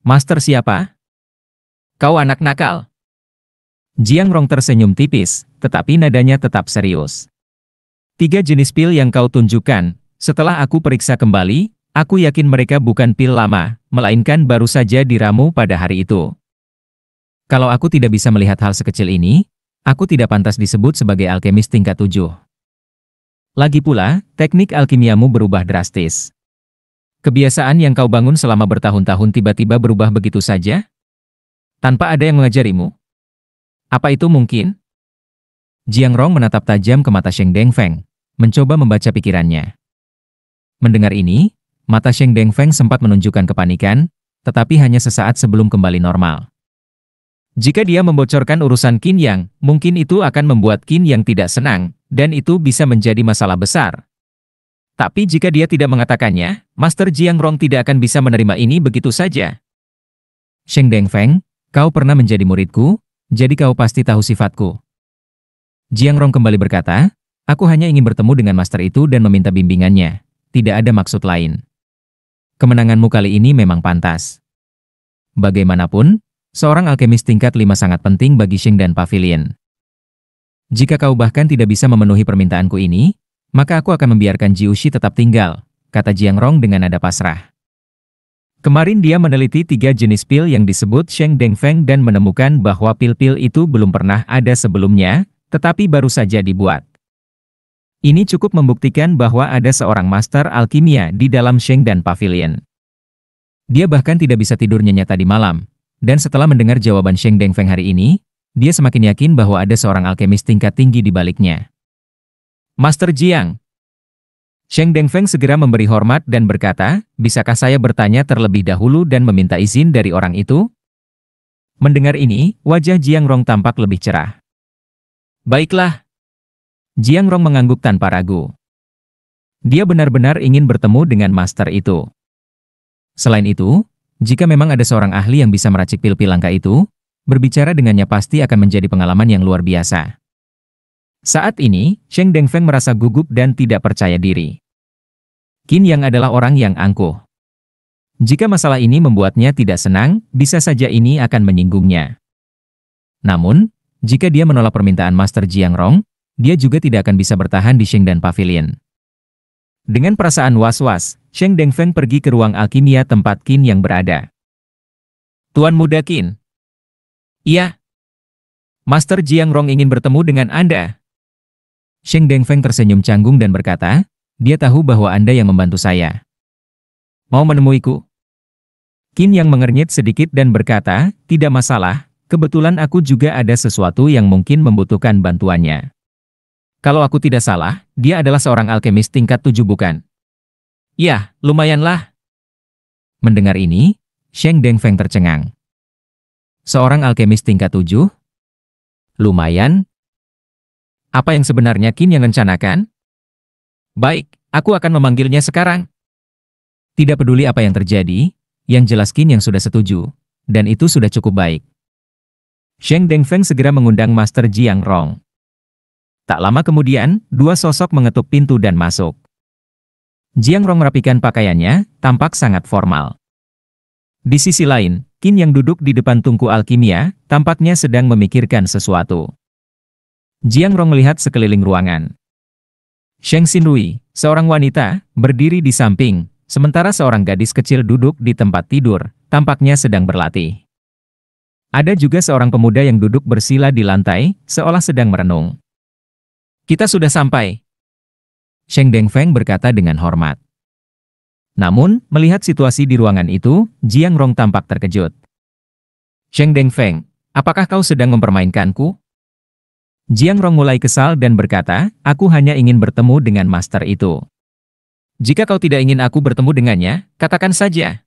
Master siapa? Kau anak nakal. Jiang Rong tersenyum tipis, tetapi nadanya tetap serius. 3 jenis pil yang kau tunjukkan, setelah aku periksa kembali, aku yakin mereka bukan pil lama, melainkan baru saja diramu pada hari itu. Kalau aku tidak bisa melihat hal sekecil ini, aku tidak pantas disebut sebagai alkemis tingkat 7. Lagi pula, teknik alkimiamu berubah drastis. Kebiasaan yang kau bangun selama bertahun-tahun tiba-tiba berubah begitu saja? Tanpa ada yang mengajarimu? Apa itu mungkin? Jiang Rong menatap tajam ke mata Sheng Dengfeng, mencoba membaca pikirannya. Mendengar ini, mata Sheng Dengfeng sempat menunjukkan kepanikan, tetapi hanya sesaat sebelum kembali normal. Jika dia membocorkan urusan Qin Yang, mungkin itu akan membuat Qin Yang tidak senang, dan itu bisa menjadi masalah besar. Tapi jika dia tidak mengatakannya, Master Jiang Rong tidak akan bisa menerima ini begitu saja. Sheng Dengfeng, kau pernah menjadi muridku, jadi kau pasti tahu sifatku. Jiang Rong kembali berkata, aku hanya ingin bertemu dengan master itu dan meminta bimbingannya. Tidak ada maksud lain. Kemenanganmu kali ini memang pantas. Bagaimanapun, seorang alkemis tingkat 5 sangat penting bagi Shengdan Pavilion. Jika kau bahkan tidak bisa memenuhi permintaanku ini, maka aku akan membiarkan Jiushi tetap tinggal, kata Jiang Rong dengan nada pasrah. Kemarin dia meneliti 3 jenis pil yang disebut Sheng Dengfeng dan menemukan bahwa pil-pil itu belum pernah ada sebelumnya, tetapi baru saja dibuat. Ini cukup membuktikan bahwa ada seorang master alkimia di dalam Sheng Dan Pavilion. Dia bahkan tidak bisa tidur nyenyak tadi malam, dan setelah mendengar jawaban Sheng Dengfeng hari ini, dia semakin yakin bahwa ada seorang alkemis tingkat tinggi di baliknya. Master Jiang. Sheng Dengfeng segera memberi hormat dan berkata, bisakah saya bertanya terlebih dahulu dan meminta izin dari orang itu? Mendengar ini, wajah Jiang Rong tampak lebih cerah. Baiklah. Jiang Rong mengangguk tanpa ragu. Dia benar-benar ingin bertemu dengan master itu. Selain itu, jika memang ada seorang ahli yang bisa meracik pil-pil langka itu, berbicara dengannya pasti akan menjadi pengalaman yang luar biasa. Saat ini, Sheng Dengfeng merasa gugup dan tidak percaya diri. Qin Yang adalah orang yang angkuh. Jika masalah ini membuatnya tidak senang, bisa saja ini akan menyinggungnya. Namun, jika dia menolak permintaan Master Jiang Rong, dia juga tidak akan bisa bertahan di Sheng Dan Pavilion. Dengan perasaan was-was, Sheng Dengfeng pergi ke ruang alkimia tempat Qin Yang berada. Tuan Muda Qin. Iya. Master Jiang Rong ingin bertemu dengan Anda. Sheng Dengfeng tersenyum canggung dan berkata, dia tahu bahwa Anda yang membantu saya. Mau menemuiku? Qin Yang mengernyit sedikit dan berkata, tidak masalah, kebetulan aku juga ada sesuatu yang mungkin membutuhkan bantuannya. Kalau aku tidak salah, dia adalah seorang alkemis tingkat 7 bukan? Ya, lumayanlah. Mendengar ini, Sheng Dengfeng tercengang. Seorang alkemis tingkat 7? Lumayan? Apa yang sebenarnya Qin Yang rencanakan? Baik, aku akan memanggilnya sekarang. Tidak peduli apa yang terjadi, yang jelas Qin Yang sudah setuju, dan itu sudah cukup baik. Sheng Dengfeng segera mengundang Master Jiang Rong. Tak lama kemudian, 2 sosok mengetuk pintu dan masuk. Jiang Rong merapikan pakaiannya, tampak sangat formal. Di sisi lain, Qin Yang duduk di depan tungku alkimia, tampaknya sedang memikirkan sesuatu. Jiang Rong melihat sekeliling ruangan. Sheng Xinrui, seorang wanita, berdiri di samping, sementara seorang gadis kecil duduk di tempat tidur, tampaknya sedang berlatih. Ada juga seorang pemuda yang duduk bersila di lantai, seolah sedang merenung. Kita sudah sampai. Sheng Dengfeng berkata dengan hormat. Namun, melihat situasi di ruangan itu, Jiang Rong tampak terkejut. Sheng Dengfeng, apakah kau sedang mempermainkanku? Jiang Rong mulai kesal dan berkata, aku hanya ingin bertemu dengan master itu. Jika kau tidak ingin aku bertemu dengannya, katakan saja.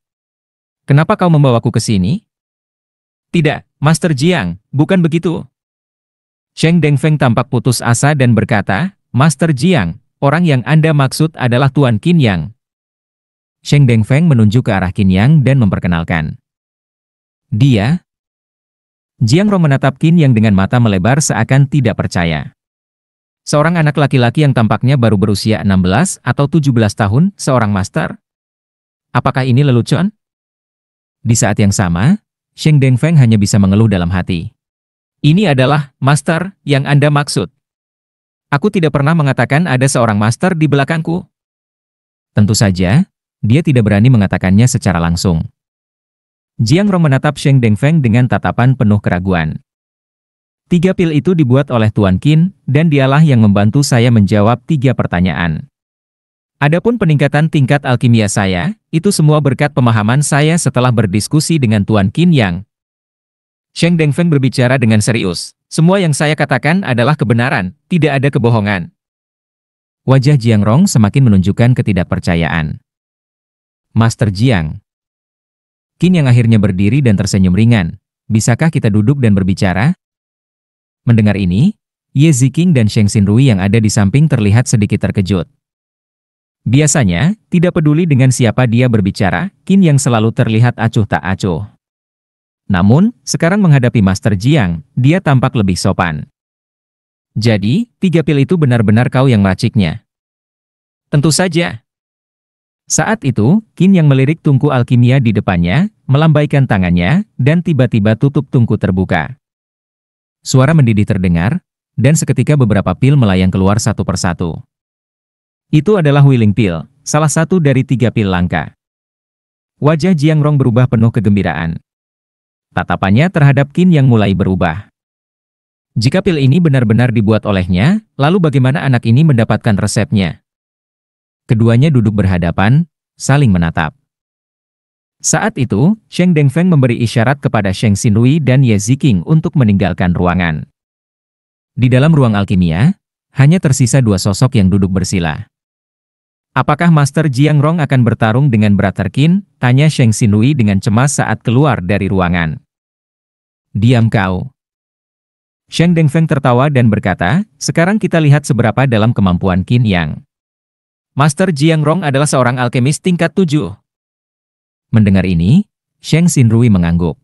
Kenapa kau membawaku ke sini? Tidak, Master Jiang, bukan begitu. Sheng Dengfeng tampak putus asa dan berkata, Master Jiang, orang yang Anda maksud adalah Tuan Qin Yang. Sheng Dengfeng menunjuk ke arah Qin Yang dan memperkenalkan. Dia? Jiang Rong menatap Qin Yang dengan mata melebar seakan tidak percaya. Seorang anak laki-laki yang tampaknya baru berusia 16 atau 17 tahun, seorang master? Apakah ini lelucon? Di saat yang sama, Sheng Dengfeng hanya bisa mengeluh dalam hati. Ini adalah master yang Anda maksud. Aku tidak pernah mengatakan ada seorang master di belakangku. Tentu saja, dia tidak berani mengatakannya secara langsung. Jiang Rong menatap Sheng Dengfeng dengan tatapan penuh keraguan. 3 pil itu dibuat oleh Tuan Qin, dan dialah yang membantu saya menjawab 3 pertanyaan. Adapun peningkatan tingkat alkimia saya, itu semua berkat pemahaman saya setelah berdiskusi dengan Tuan Qin Yang. Sheng Dengfeng berbicara dengan serius. Semua yang saya katakan adalah kebenaran, tidak ada kebohongan. Wajah Jiang Rong semakin menunjukkan ketidakpercayaan. Master Jiang. Qin Yang akhirnya berdiri dan tersenyum ringan. Bisakah kita duduk dan berbicara? Mendengar ini, Ye Ziqing dan Sheng Xinrui yang ada di samping terlihat sedikit terkejut. Biasanya, tidak peduli dengan siapa dia berbicara, Qin Yang selalu terlihat acuh tak acuh. Namun, sekarang menghadapi Master Jiang, dia tampak lebih sopan. Jadi, 3 pil itu benar-benar kau yang meraciknya? Tentu saja. Saat itu, Qin Yang melirik tungku alkimia di depannya, melambaikan tangannya, dan tiba-tiba tutup tungku terbuka. Suara mendidih terdengar, dan seketika beberapa pil melayang keluar satu persatu. Itu adalah Willing Pill, salah satu dari 3 pil langka. Wajah Jiang Rong berubah penuh kegembiraan. Tatapannya terhadap Qin Yang mulai berubah. Jika pil ini benar-benar dibuat olehnya, lalu bagaimana anak ini mendapatkan resepnya? Keduanya duduk berhadapan, saling menatap. Saat itu, Sheng Dengfeng memberi isyarat kepada Sheng Xinrui dan Ye Ziqing untuk meninggalkan ruangan. Di dalam ruang alkimia, hanya tersisa 2 sosok yang duduk bersila. Apakah Master Jiang Rong akan bertarung dengan Brother Qin? Tanya Sheng Xinrui dengan cemas saat keluar dari ruangan. Diam kau. Sheng Dengfeng tertawa dan berkata, sekarang kita lihat seberapa dalam kemampuan Qin Yang. Master Jiang Rong adalah seorang alkemis tingkat 7. Mendengar ini, Sheng Xinrui mengangguk.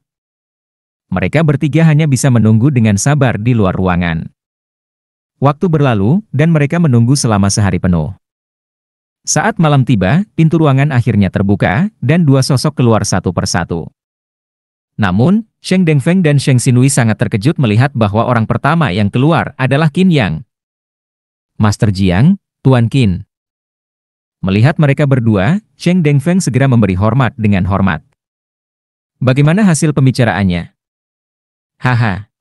Mereka bertiga hanya bisa menunggu dengan sabar di luar ruangan. Waktu berlalu, dan mereka menunggu selama sehari penuh. Saat malam tiba, pintu ruangan akhirnya terbuka, dan 2 sosok keluar satu persatu. Namun, Sheng Dengfeng dan Sheng Xinrui sangat terkejut melihat bahwa orang pertama yang keluar adalah Qin Yang. Master Jiang, Tuan Qin. Melihat mereka berdua, Sheng Dengfeng segera memberi hormat dengan hormat. Bagaimana hasil pembicaraannya? Haha.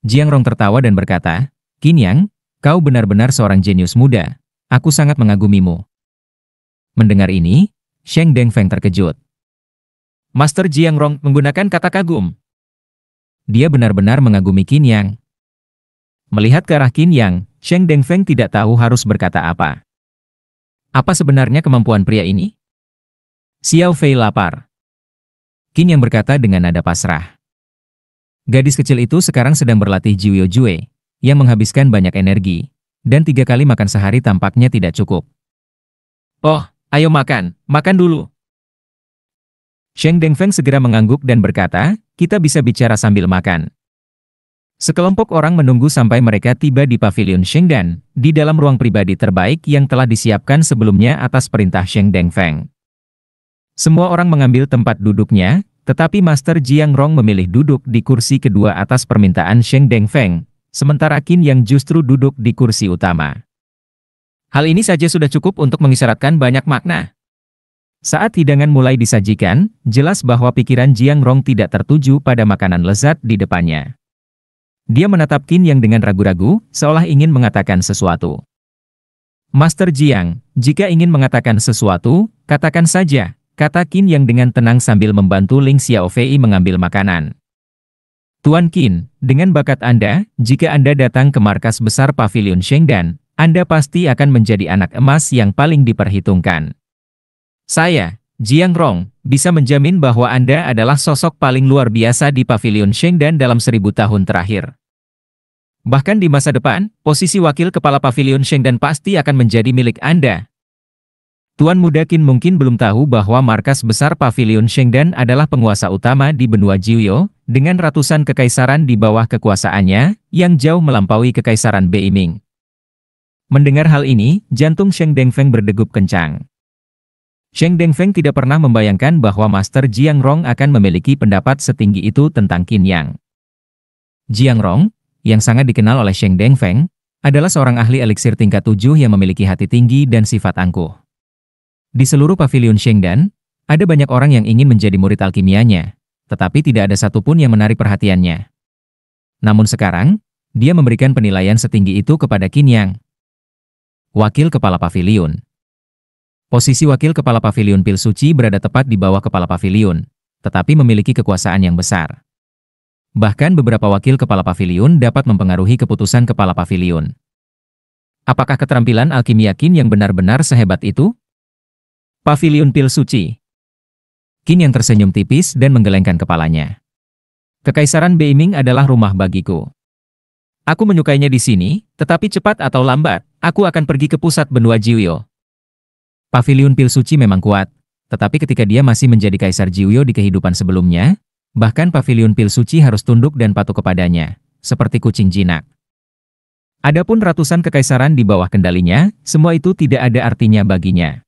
Jiang Rong tertawa dan berkata, Qin Yang, kau benar-benar seorang jenius muda. Aku sangat mengagumimu. Mendengar ini, Sheng Dengfeng terkejut. Master Jiang Rong menggunakan kata kagum. Dia benar-benar mengagumi Qin Yang. Melihat ke arah Qin Yang, Sheng Dengfeng tidak tahu harus berkata apa. Apa sebenarnya kemampuan pria ini? Xiao Fei lapar. Qin Yang berkata dengan nada pasrah. Gadis kecil itu sekarang sedang berlatih Jiuyo Jue, yang menghabiskan banyak energi, dan 3 kali makan sehari tampaknya tidak cukup. Oh, ayo makan dulu. Sheng Dengfeng segera mengangguk dan berkata, kita bisa bicara sambil makan. Sekelompok orang menunggu sampai mereka tiba di pavilion Shengdan, di dalam ruang pribadi terbaik yang telah disiapkan sebelumnya atas perintah Sheng Dengfeng. Semua orang mengambil tempat duduknya, tetapi Master Jiang Rong memilih duduk di kursi kedua atas permintaan Sheng Dengfeng, sementara Qin Yang justru duduk di kursi utama. Hal ini saja sudah cukup untuk mengisyaratkan banyak makna. Saat hidangan mulai disajikan, jelas bahwa pikiran Jiang Rong tidak tertuju pada makanan lezat di depannya. Dia menatap Qin Yang dengan ragu-ragu, seolah ingin mengatakan sesuatu. Master Jiang, jika ingin mengatakan sesuatu, katakan saja, kata Qin Yang dengan tenang sambil membantu Ling Xiaofei mengambil makanan. Tuan Qin, dengan bakat Anda, jika Anda datang ke markas besar pavilion Shengdan, Anda pasti akan menjadi anak emas yang paling diperhitungkan. Saya, Jiang Rong, bisa menjamin bahwa Anda adalah sosok paling luar biasa di pavilion Shengdan dalam 1000 tahun terakhir. Bahkan di masa depan, posisi wakil kepala pavilion Shengdan pasti akan menjadi milik Anda. Tuan Muda Qin mungkin belum tahu bahwa markas besar pavilion Shengdan adalah penguasa utama di benua Jiuyo, dengan ratusan kekaisaran di bawah kekuasaannya, yang jauh melampaui kekaisaran Beiming. Mendengar hal ini, jantung Sheng Dengfeng berdegup kencang. Sheng Dengfeng tidak pernah membayangkan bahwa Master Jiang Rong akan memiliki pendapat setinggi itu tentang Qin Yang. Jiang Rong, yang sangat dikenal oleh Sheng Dengfeng, adalah seorang ahli eliksir tingkat 7 yang memiliki hati tinggi dan sifat angkuh. Di seluruh pavilion Shengdan, ada banyak orang yang ingin menjadi murid alkimianya, tetapi tidak ada satupun yang menarik perhatiannya. Namun sekarang, dia memberikan penilaian setinggi itu kepada Qin Yang. Wakil Kepala Pavilion. Posisi Wakil Kepala Pavilion Pil Suci berada tepat di bawah Kepala Pavilion, tetapi memiliki kekuasaan yang besar. Bahkan beberapa Wakil Kepala Pavilion dapat mempengaruhi keputusan Kepala Pavilion. Apakah keterampilan alkimia Qin Yang benar-benar sehebat itu? Pavilion Pil Suci. Qin Yang tersenyum tipis dan menggelengkan kepalanya. Kekaisaran Beiming adalah rumah bagiku. Aku menyukainya di sini, tetapi cepat atau lambat, aku akan pergi ke pusat benua Jiuyo. Pavilion Pil Suci memang kuat, tetapi ketika dia masih menjadi Kaisar Jiuyo di kehidupan sebelumnya, bahkan Pavilion Pil Suci harus tunduk dan patuh kepadanya, seperti kucing jinak. Adapun ratusan kekaisaran di bawah kendalinya, semua itu tidak ada artinya baginya.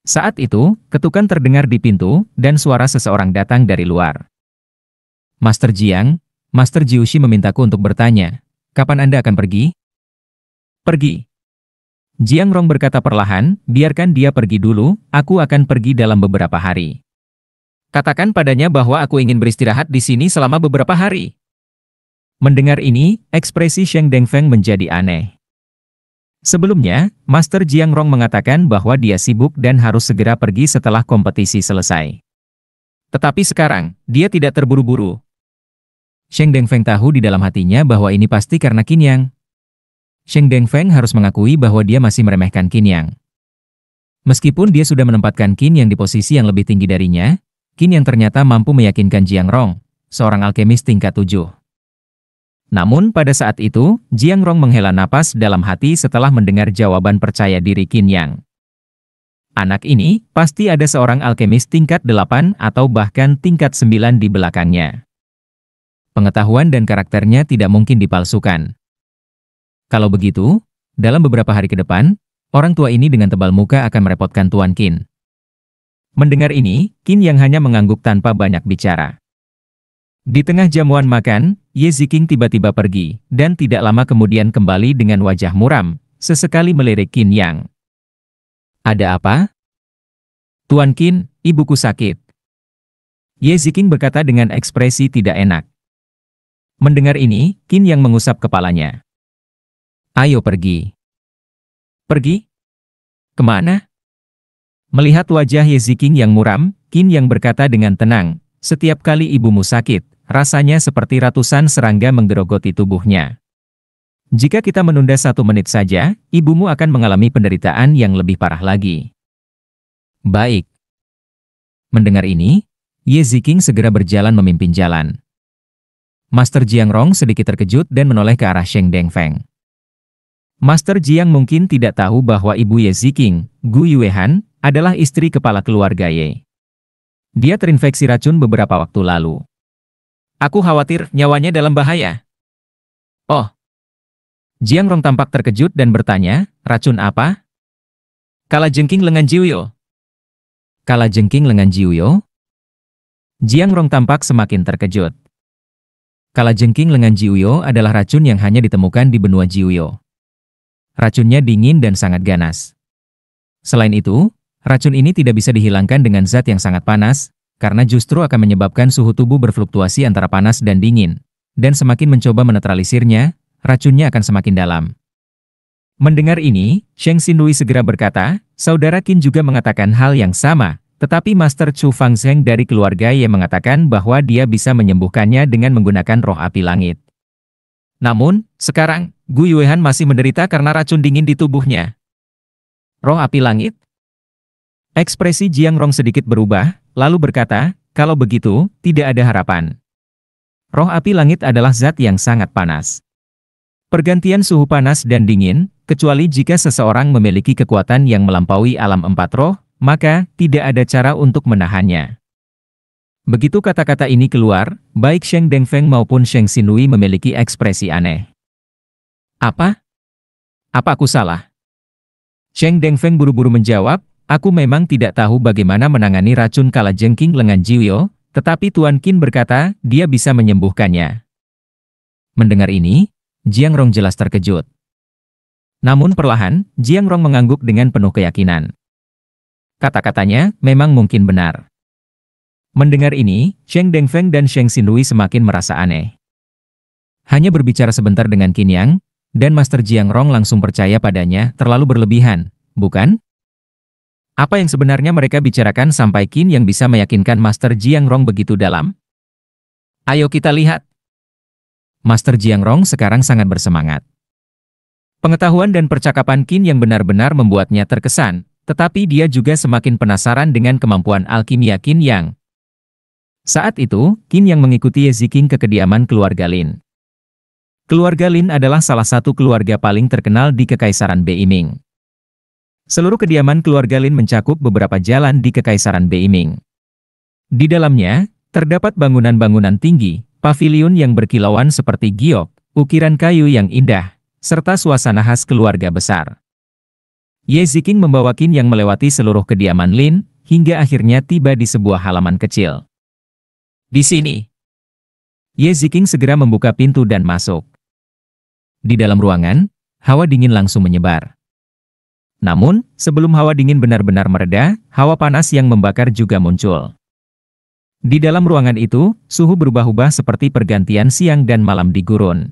Saat itu, ketukan terdengar di pintu, dan suara seseorang datang dari luar. Master Jiang, Master Jiushi memintaku untuk bertanya, kapan Anda akan pergi? Pergi. Jiang Rong berkata perlahan, biarkan dia pergi dulu, aku akan pergi dalam beberapa hari. Katakan padanya bahwa aku ingin beristirahat di sini selama beberapa hari. Mendengar ini, ekspresi Sheng Dengfeng menjadi aneh. Sebelumnya, Master Jiang Rong mengatakan bahwa dia sibuk dan harus segera pergi setelah kompetisi selesai. Tetapi sekarang, dia tidak terburu-buru. Sheng Dengfeng tahu di dalam hatinya bahwa ini pasti karena Qin Yang. Sheng Dengfeng harus mengakui bahwa dia masih meremehkan Qin Yang. Meskipun dia sudah menempatkan Qin Yang di posisi yang lebih tinggi darinya, Qin Yang ternyata mampu meyakinkan Jiang Rong, seorang alkemis tingkat 7. Namun pada saat itu, Jiang Rong menghela napas dalam hati setelah mendengar jawaban percaya diri Qin Yang. Anak ini pasti ada seorang alkemis tingkat 8 atau bahkan tingkat 9 di belakangnya. Pengetahuan dan karakternya tidak mungkin dipalsukan. Kalau begitu, dalam beberapa hari ke depan, orang tua ini dengan tebal muka akan merepotkan Tuan Qin. Mendengar ini, Qin Yang hanya mengangguk tanpa banyak bicara. Di tengah jamuan makan, Ye Ziqing tiba-tiba pergi, dan tidak lama kemudian kembali dengan wajah muram, sesekali melirik Qin Yang. Ada apa? Tuan Qin, ibuku sakit. Ye Ziqing berkata dengan ekspresi tidak enak. Mendengar ini, Qin Yang mengusap kepalanya. Ayo pergi. Pergi? Kemana? Melihat wajah Ye Ziqing yang muram, Qin Yang berkata dengan tenang, setiap kali ibumu sakit, rasanya seperti ratusan serangga menggerogoti tubuhnya. Jika kita menunda 1 menit saja, ibumu akan mengalami penderitaan yang lebih parah lagi. Baik. Mendengar ini, Ye Ziqing segera berjalan memimpin jalan. Master Jiang Rong sedikit terkejut dan menoleh ke arah Sheng Dengfeng. Master Jiang mungkin tidak tahu bahwa ibu Ye Ziqing, Gu Yuehan, adalah istri kepala keluarga Ye. Dia terinfeksi racun beberapa waktu lalu. Aku khawatir nyawanya dalam bahaya. Oh. Jiang Rong tampak terkejut dan bertanya, racun apa? Kalajengking lengan Jiuyo. Kalajengking lengan Jiuyo? Jiang Rong tampak semakin terkejut. Kalajengking lengan Jiuyo adalah racun yang hanya ditemukan di benua Jiuyo. Racunnya dingin dan sangat ganas. Selain itu, racun ini tidak bisa dihilangkan dengan zat yang sangat panas, karena justru akan menyebabkan suhu tubuh berfluktuasi antara panas dan dingin, dan semakin mencoba menetralisirnya, racunnya akan semakin dalam. Mendengar ini, Sheng Xinlui segera berkata, saudara Qin juga mengatakan hal yang sama, tetapi Master Chu Fangzheng dari keluarga Ye mengatakan bahwa dia bisa menyembuhkannya dengan menggunakan roh api langit. Namun, sekarang, Gu Yuehan masih menderita karena racun dingin di tubuhnya. Roh api langit? Ekspresi Jiang Rong sedikit berubah, lalu berkata, kalau begitu, tidak ada harapan. Roh api langit adalah zat yang sangat panas. Pergantian suhu panas dan dingin, kecuali jika seseorang memiliki kekuatan yang melampaui alam 4 roh, maka tidak ada cara untuk menahannya. Begitu kata-kata ini keluar, baik Sheng Dengfeng maupun Sheng Xinlui memiliki ekspresi aneh. Apa? Apa aku salah? Sheng Dengfeng buru-buru menjawab, aku memang tidak tahu bagaimana menangani racun kalajengking lengan Jiuyo, tetapi Tuan Qin berkata, dia bisa menyembuhkannya. Mendengar ini, Jiang Rong jelas terkejut. Namun perlahan, Jiang Rong mengangguk dengan penuh keyakinan. Kata-katanya memang mungkin benar. Mendengar ini, Sheng Dengfeng dan Sheng Xinlui semakin merasa aneh. Hanya berbicara sebentar dengan Qin Yang, dan Master Jiang Rong langsung percaya padanya terlalu berlebihan, bukan? Apa yang sebenarnya mereka bicarakan sampai Qin Yang bisa meyakinkan Master Jiang Rong begitu dalam? Ayo kita lihat. Master Jiang Rong sekarang sangat bersemangat. Pengetahuan dan percakapan Qin Yang benar-benar membuatnya terkesan, tetapi dia juga semakin penasaran dengan kemampuan alkimia Qin Yang. Saat itu, Qin Yang mengikuti Ye Ziqing ke kediaman keluarga Lin. Keluarga Lin adalah salah satu keluarga paling terkenal di Kekaisaran Beiming. Seluruh kediaman keluarga Lin mencakup beberapa jalan di Kekaisaran Beiming. Di dalamnya, terdapat bangunan-bangunan tinggi, paviliun yang berkilauan seperti giok, ukiran kayu yang indah, serta suasana khas keluarga besar. Ye Ziqing membawa Qin Yang melewati seluruh kediaman Lin, hingga akhirnya tiba di sebuah halaman kecil. Di sini. Ye Ziqing segera membuka pintu dan masuk. Di dalam ruangan, hawa dingin langsung menyebar. Namun, sebelum hawa dingin benar-benar mereda, hawa panas yang membakar juga muncul. Di dalam ruangan itu, suhu berubah-ubah seperti pergantian siang dan malam di gurun.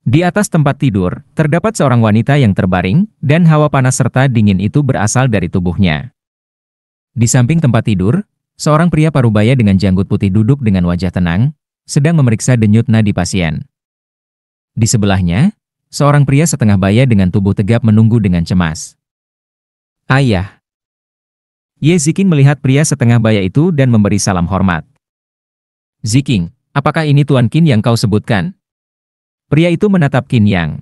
Di atas tempat tidur, terdapat seorang wanita yang terbaring, dan hawa panas serta dingin itu berasal dari tubuhnya. Di samping tempat tidur, seorang pria parubaya dengan janggut putih duduk dengan wajah tenang, sedang memeriksa denyut nadi pasien. Di sebelahnya, seorang pria setengah baya dengan tubuh tegap menunggu dengan cemas. Ayah. Ye Ziking melihat pria setengah baya itu dan memberi salam hormat. Ziking, apakah ini Tuan Qin yang kau sebutkan? Pria itu menatap Qin Yang.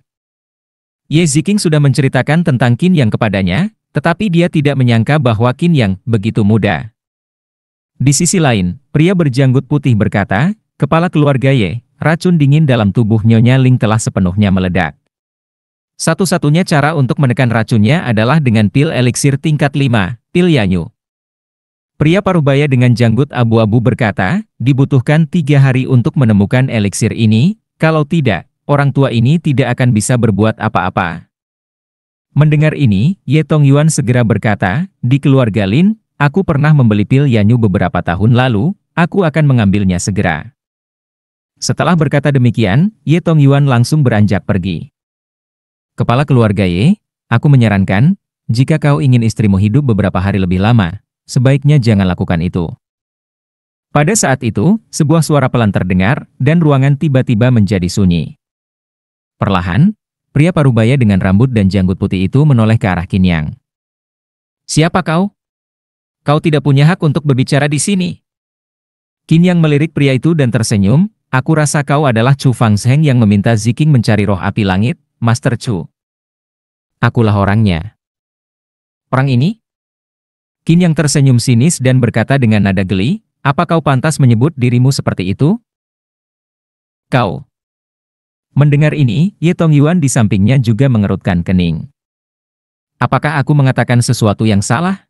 Ye Ziking sudah menceritakan tentang Qin Yang kepadanya, tetapi dia tidak menyangka bahwa Qin Yang begitu muda. Di sisi lain, pria berjanggut putih berkata, kepala keluarga Ye, racun dingin dalam tubuh Nyonya Ling telah sepenuhnya meledak. Satu-satunya cara untuk menekan racunnya adalah dengan pil eliksir tingkat 5, pil Yanyu. Pria parubaya dengan janggut abu-abu berkata, dibutuhkan 3 hari untuk menemukan eliksir ini, kalau tidak, orang tua ini tidak akan bisa berbuat apa-apa. Mendengar ini, Ye Tongyuan segera berkata, di keluarga Lin, aku pernah membeli pil Yanyu beberapa tahun lalu, aku akan mengambilnya segera. Setelah berkata demikian, Ye Tongyuan langsung beranjak pergi. Kepala keluarga Ye, aku menyarankan, jika kau ingin istrimu hidup beberapa hari lebih lama, sebaiknya jangan lakukan itu. Pada saat itu, sebuah suara pelan terdengar, dan ruangan tiba-tiba menjadi sunyi. Perlahan, pria parubaya dengan rambut dan janggut putih itu menoleh ke arah Qin Yang. Siapa kau? Kau tidak punya hak untuk berbicara di sini. Qin Yang melirik pria itu dan tersenyum, aku rasa kau adalah Chu Fangsheng yang meminta Ziking mencari roh api langit, Master Chu. Akulah orangnya. Orang ini? Qin Yang tersenyum sinis dan berkata dengan nada geli, apa kau pantas menyebut dirimu seperti itu? Kau. Mendengar ini, Ye Tongyuan di sampingnya juga mengerutkan kening. Apakah aku mengatakan sesuatu yang salah?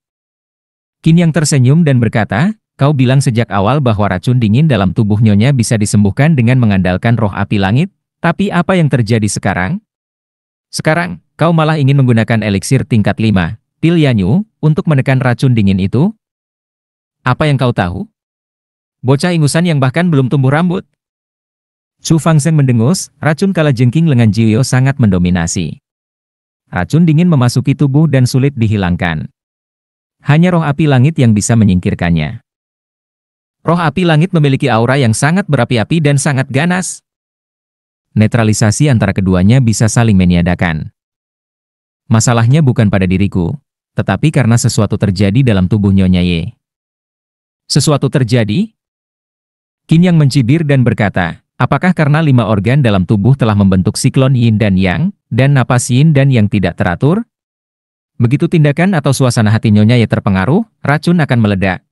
Qin Yang tersenyum dan berkata, kau bilang sejak awal bahwa racun dingin dalam tubuh Nyonya bisa disembuhkan dengan mengandalkan roh api langit, tapi apa yang terjadi sekarang? Sekarang, kau malah ingin menggunakan eliksir tingkat 5, pil Yanyu, untuk menekan racun dingin itu? Apa yang kau tahu? Bocah ingusan yang bahkan belum tumbuh rambut. Chu Fangsheng mendengus, racun kalajengking lengan Jiuyo sangat mendominasi. Racun dingin memasuki tubuh dan sulit dihilangkan. Hanya roh api langit yang bisa menyingkirkannya. Roh api langit memiliki aura yang sangat berapi-api dan sangat ganas. Netralisasi antara keduanya bisa saling meniadakan. Masalahnya bukan pada diriku, tetapi karena sesuatu terjadi dalam tubuh Nyonya Ye. Sesuatu terjadi? Qin Yang mencibir dan berkata, apakah karena 5 organ dalam tubuh telah membentuk siklon yin dan yang, dan napas yin dan yang tidak teratur? Begitu tindakan atau suasana hati Nyonya Ye terpengaruh, racun akan meledak.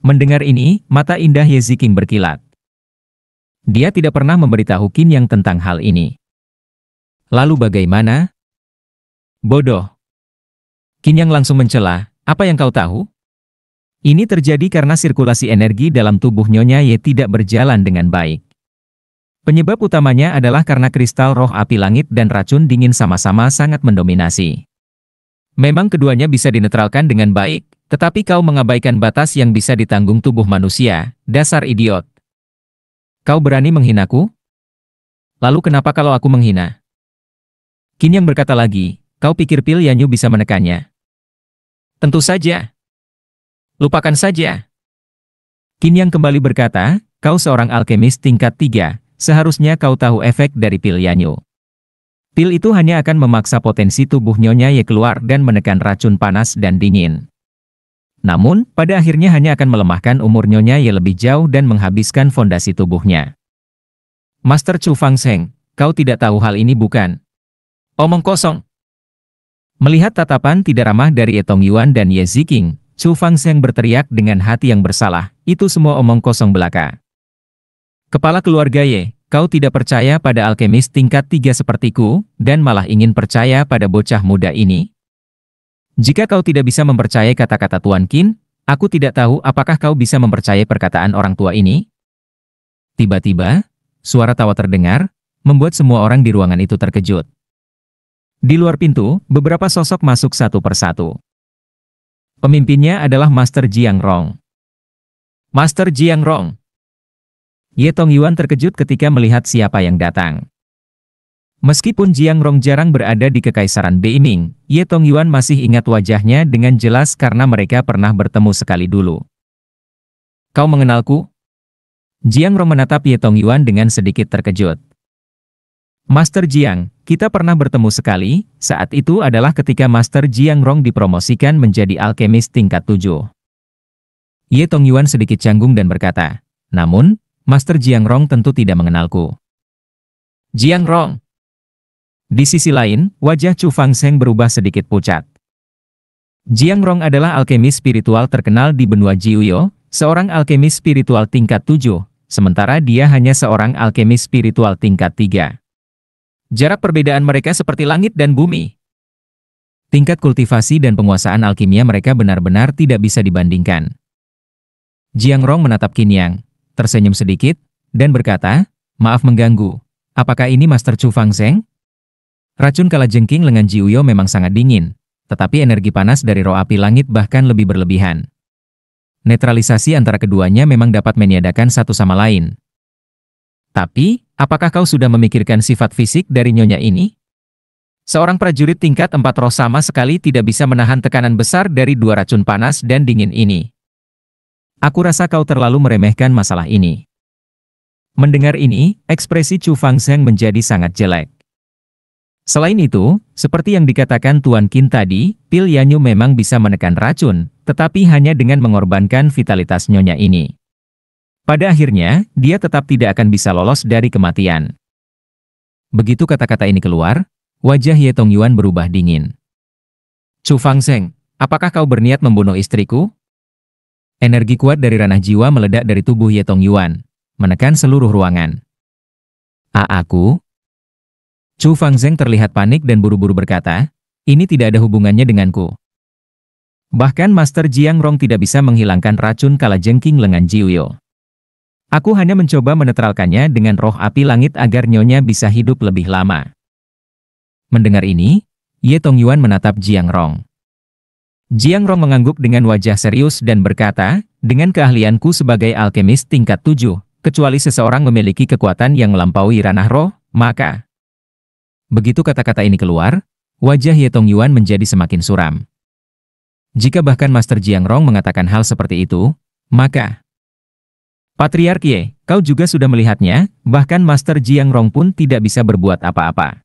Mendengar ini, mata indah Ye Ziking berkilat. Dia tidak pernah memberitahu Qin Yang tentang hal ini. Lalu bagaimana? Bodoh. Qin Yang langsung mencela, apa yang kau tahu? Ini terjadi karena sirkulasi energi dalam tubuh Nyonya Ye tidak berjalan dengan baik. Penyebab utamanya adalah karena kristal roh api langit dan racun dingin sama-sama sangat mendominasi. Memang keduanya bisa dinetralkan dengan baik, tetapi kau mengabaikan batas yang bisa ditanggung tubuh manusia, dasar idiot. Kau berani menghinaku? Lalu kenapa kalau aku menghina? Qin Yang berkata lagi, kau pikir pil Yanyu bisa menekannya? Tentu saja. Lupakan saja. Qin Yang kembali berkata, kau seorang alkemis tingkat 3, seharusnya kau tahu efek dari pil Yanyu. Pil itu hanya akan memaksa potensi tubuh Nyonya Ye keluar dan menekan racun panas dan dingin. Namun, pada akhirnya hanya akan melemahkan umur Nyonya Ye lebih jauh dan menghabiskan fondasi tubuhnya. Master Chu Fangsheng, kau tidak tahu hal ini bukan? Omong kosong. Melihat tatapan tidak ramah dari Ye Tongyuan dan Ye Ziking, Chu Fangsheng berteriak dengan hati yang bersalah, itu semua omong kosong belaka. Kepala keluarga Ye, kau tidak percaya pada alkemis tingkat 3 sepertiku, dan malah ingin percaya pada bocah muda ini? Jika kau tidak bisa mempercayai kata-kata Tuan Qin, aku tidak tahu apakah kau bisa mempercayai perkataan orang tua ini? Tiba-tiba, suara tawa terdengar, membuat semua orang di ruangan itu terkejut. Di luar pintu, beberapa sosok masuk satu persatu. Pemimpinnya adalah Master Jiang Rong. Master Jiang Rong. Ye Tongyuan terkejut ketika melihat siapa yang datang. Meskipun Jiang Rong jarang berada di Kekaisaran Beiming, Ye Tongyuan masih ingat wajahnya dengan jelas karena mereka pernah bertemu sekali dulu. Kau mengenalku? Jiang Rong menatap Ye Tongyuan dengan sedikit terkejut. Master Jiang, kita pernah bertemu sekali, saat itu adalah ketika Master Jiang Rong dipromosikan menjadi alkemis tingkat 7. Ye Tongyuan sedikit canggung dan berkata, namun, Master Jiang Rong tentu tidak mengenalku. Jiang Rong. Di sisi lain, wajah Chu Fangsheng berubah sedikit pucat. Jiang Rong adalah alkemis spiritual terkenal di benua Jiuyo, seorang alkemis spiritual tingkat 7, sementara dia hanya seorang alkemis spiritual tingkat 3. Jarak perbedaan mereka seperti langit dan bumi. Tingkat kultivasi dan penguasaan alkimia mereka benar-benar tidak bisa dibandingkan. Jiang Rong menatap Qin Yang, tersenyum sedikit, dan berkata, maaf mengganggu, apakah ini Master Chu Fangsheng? Racun kalajengking lengan Jiuyo memang sangat dingin, tetapi energi panas dari roh api langit bahkan lebih berlebihan. Netralisasi antara keduanya memang dapat meniadakan satu sama lain. Tapi, apakah kau sudah memikirkan sifat fisik dari nyonya ini? Seorang prajurit tingkat 4 roh sama sekali tidak bisa menahan tekanan besar dari dua racun panas dan dingin ini. Aku rasa kau terlalu meremehkan masalah ini. Mendengar ini, ekspresi Chu Fangsheng menjadi sangat jelek. Selain itu, seperti yang dikatakan Tuan Qin tadi, pil Yanyu memang bisa menekan racun, tetapi hanya dengan mengorbankan vitalitas nyonya ini. Pada akhirnya, dia tetap tidak akan bisa lolos dari kematian. Begitu kata-kata ini keluar, wajah Ye Tongyuan berubah dingin. Chu Fangsheng, apakah kau berniat membunuh istriku? Energi kuat dari ranah jiwa meledak dari tubuh Ye Tongyuan, menekan seluruh ruangan. Aku? Chu Fangsheng terlihat panik dan buru-buru berkata, ini tidak ada hubungannya denganku. Bahkan Master Jiang Rong tidak bisa menghilangkan racun kalajengking lengan Jiuyo. Aku hanya mencoba menetralkannya dengan roh api langit agar nyonya bisa hidup lebih lama. Mendengar ini, Ye Tongyuan menatap Jiang Rong. Jiang Rong mengangguk dengan wajah serius dan berkata, dengan keahlianku sebagai alkemis tingkat 7, kecuali seseorang memiliki kekuatan yang melampaui ranah roh, maka... Begitu kata-kata ini keluar, wajah Ye Tongyuan menjadi semakin suram. Jika bahkan Master Jiang Rong mengatakan hal seperti itu, maka... Patriark Ye, kau juga sudah melihatnya, bahkan Master Jiang Rong pun tidak bisa berbuat apa-apa.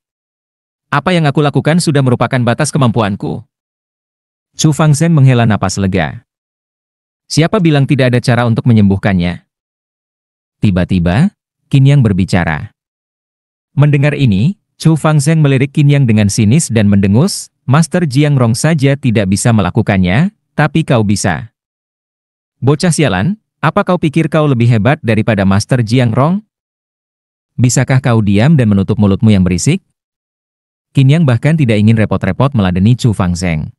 Apa yang aku lakukan sudah merupakan batas kemampuanku. Chu Fangsheng menghela napas lega. Siapa bilang tidak ada cara untuk menyembuhkannya? Tiba-tiba, Qin Yang berbicara. Mendengar ini, Chu Fangsheng melirik Qin Yang dengan sinis dan mendengus, Master Jiang Rong saja tidak bisa melakukannya, tapi kau bisa. Bocah sialan, apa kau pikir kau lebih hebat daripada Master Jiang Rong? Bisakah kau diam dan menutup mulutmu yang berisik? Qin Yang bahkan tidak ingin repot-repot meladeni Chu Fangsheng.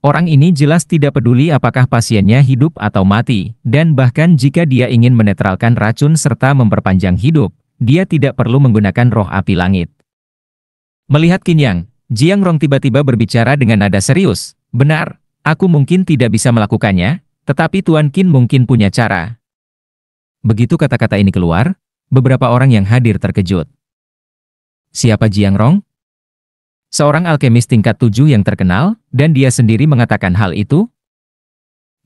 Orang ini jelas tidak peduli apakah pasiennya hidup atau mati, dan bahkan jika dia ingin menetralkan racun serta memperpanjang hidup, dia tidak perlu menggunakan roh api langit. Melihat Qin Yang, Jiang Rong tiba-tiba berbicara dengan nada serius. Benar, aku mungkin tidak bisa melakukannya, tetapi Tuan Qin mungkin punya cara. Begitu kata-kata ini keluar, beberapa orang yang hadir terkejut. Siapa Jiang Rong? Seorang alkemis tingkat 7 yang terkenal, dan dia sendiri mengatakan hal itu?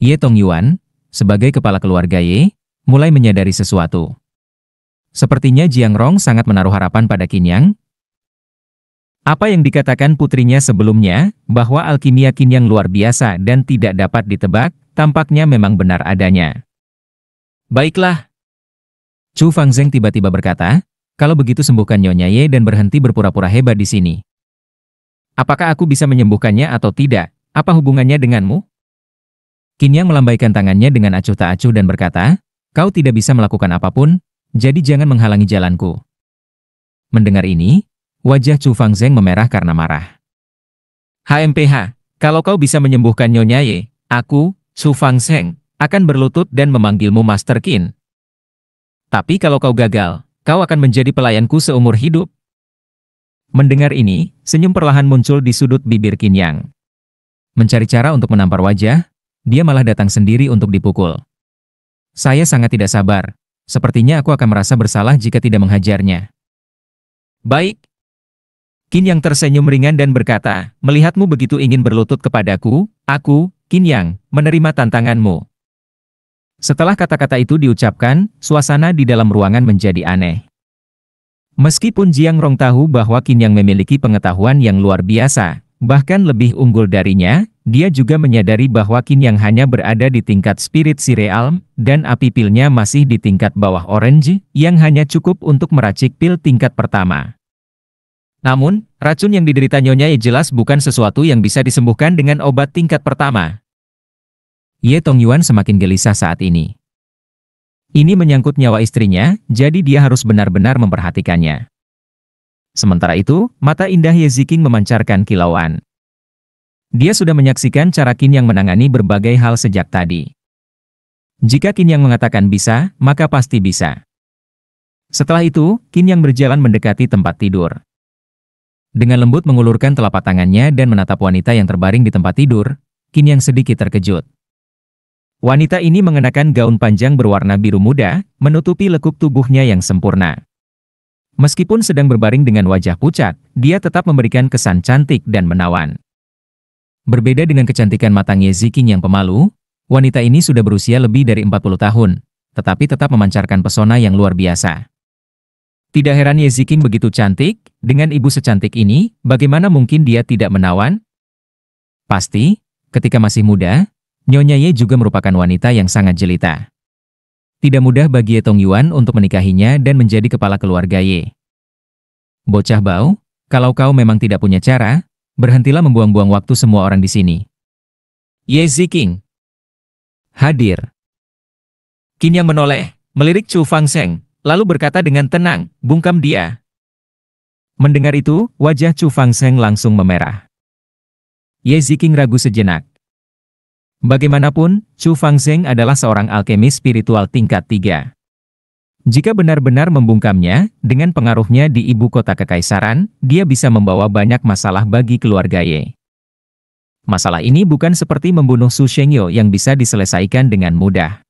Ye Tongyuan, sebagai kepala keluarga Ye, mulai menyadari sesuatu. Sepertinya Jiang Rong sangat menaruh harapan pada Qin Yang. Apa yang dikatakan putrinya sebelumnya, bahwa alkimia Qin Yang luar biasa dan tidak dapat ditebak, tampaknya memang benar adanya. Baiklah. Chu Fangsheng tiba-tiba berkata, kalau begitu sembuhkan Nyonya Ye dan berhenti berpura-pura hebat di sini. Apakah aku bisa menyembuhkannya atau tidak? Apa hubungannya denganmu? Qin Yang melambaikan tangannya dengan acuh tak acuh dan berkata, kau tidak bisa melakukan apapun, jadi jangan menghalangi jalanku. Mendengar ini, wajah Chu Fangsheng memerah karena marah. HMPH, kalau kau bisa menyembuhkan Nyonya Ye, aku, Chu Fangsheng, akan berlutut dan memanggilmu Master Qin. Tapi kalau kau gagal, kau akan menjadi pelayanku seumur hidup. Mendengar ini, senyum perlahan muncul di sudut bibir Qin Yang. Mencari cara untuk menampar wajah, dia malah datang sendiri untuk dipukul. Saya sangat tidak sabar. Sepertinya aku akan merasa bersalah jika tidak menghajarnya. Baik. Qin Yang tersenyum ringan dan berkata, melihatmu begitu ingin berlutut kepadaku, aku, Qin Yang, menerima tantanganmu. Setelah kata-kata itu diucapkan, suasana di dalam ruangan menjadi aneh. Meskipun Jiang Rong tahu bahwa Qin Yang memiliki pengetahuan yang luar biasa, bahkan lebih unggul darinya, dia juga menyadari bahwa Qin Yang hanya berada di tingkat spirit sireal, dan api pilnya masih di tingkat bawah orange, yang hanya cukup untuk meracik pil tingkat pertama. Namun, racun yang diderita Nyonya Ye jelas bukan sesuatu yang bisa disembuhkan dengan obat tingkat pertama. Ye Tongyuan semakin gelisah saat ini. Ini menyangkut nyawa istrinya, jadi dia harus benar-benar memperhatikannya. Sementara itu, mata indah Ye Ziking memancarkan kilauan. Dia sudah menyaksikan cara Qin Yang menangani berbagai hal sejak tadi. Jika Qin Yang mengatakan bisa, maka pasti bisa. Setelah itu, Qin Yang berjalan mendekati tempat tidur. Dengan lembut mengulurkan telapak tangannya dan menatap wanita yang terbaring di tempat tidur, Qin Yang sedikit terkejut. Wanita ini mengenakan gaun panjang berwarna biru muda, menutupi lekuk tubuhnya yang sempurna. Meskipun sedang berbaring dengan wajah pucat, dia tetap memberikan kesan cantik dan menawan. Berbeda dengan kecantikan matang Ye Ziking yang pemalu, wanita ini sudah berusia lebih dari 40 tahun, tetapi tetap memancarkan pesona yang luar biasa. Tidak heran Ye Ziking begitu cantik, dengan ibu secantik ini, bagaimana mungkin dia tidak menawan? Pasti, ketika masih muda, Nyonya Ye juga merupakan wanita yang sangat jelita. Tidak mudah bagi Ye Tongyuan untuk menikahinya dan menjadi kepala keluarga Ye. Bocah bau, kalau kau memang tidak punya cara, berhentilah membuang-buang waktu semua orang di sini. Ye Ziking hadir. Qin Yang menoleh, melirik Chu Fangsheng, lalu berkata dengan tenang, bungkam dia. Mendengar itu, wajah Chu Fangsheng langsung memerah. Ye Ziking ragu sejenak. Bagaimanapun, Chu Fangsheng adalah seorang alkemis spiritual tingkat 3. Jika benar-benar membungkamnya, dengan pengaruhnya di ibu kota kekaisaran, dia bisa membawa banyak masalah bagi keluarga Ye. Masalah ini bukan seperti membunuh Su Shengyo yang bisa diselesaikan dengan mudah.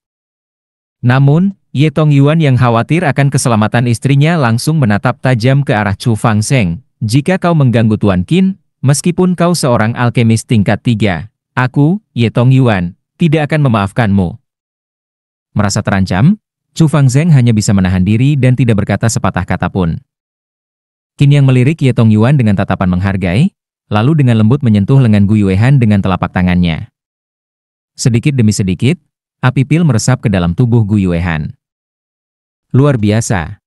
Namun, Ye Tongyuan yang khawatir akan keselamatan istrinya langsung menatap tajam ke arah Chu Fangsheng. Jika kau mengganggu Tuan Qin, meskipun kau seorang alkemis tingkat 3, aku, Ye Tongyuan, tidak akan memaafkanmu. Merasa terancam, Chu Fangsheng hanya bisa menahan diri dan tidak berkata sepatah kata pun. Qin Yang melirik Ye Tongyuan dengan tatapan menghargai, lalu dengan lembut menyentuh lengan Gu Yuehan dengan telapak tangannya. Sedikit demi sedikit, api pil meresap ke dalam tubuh Gu Yuehan. Luar biasa.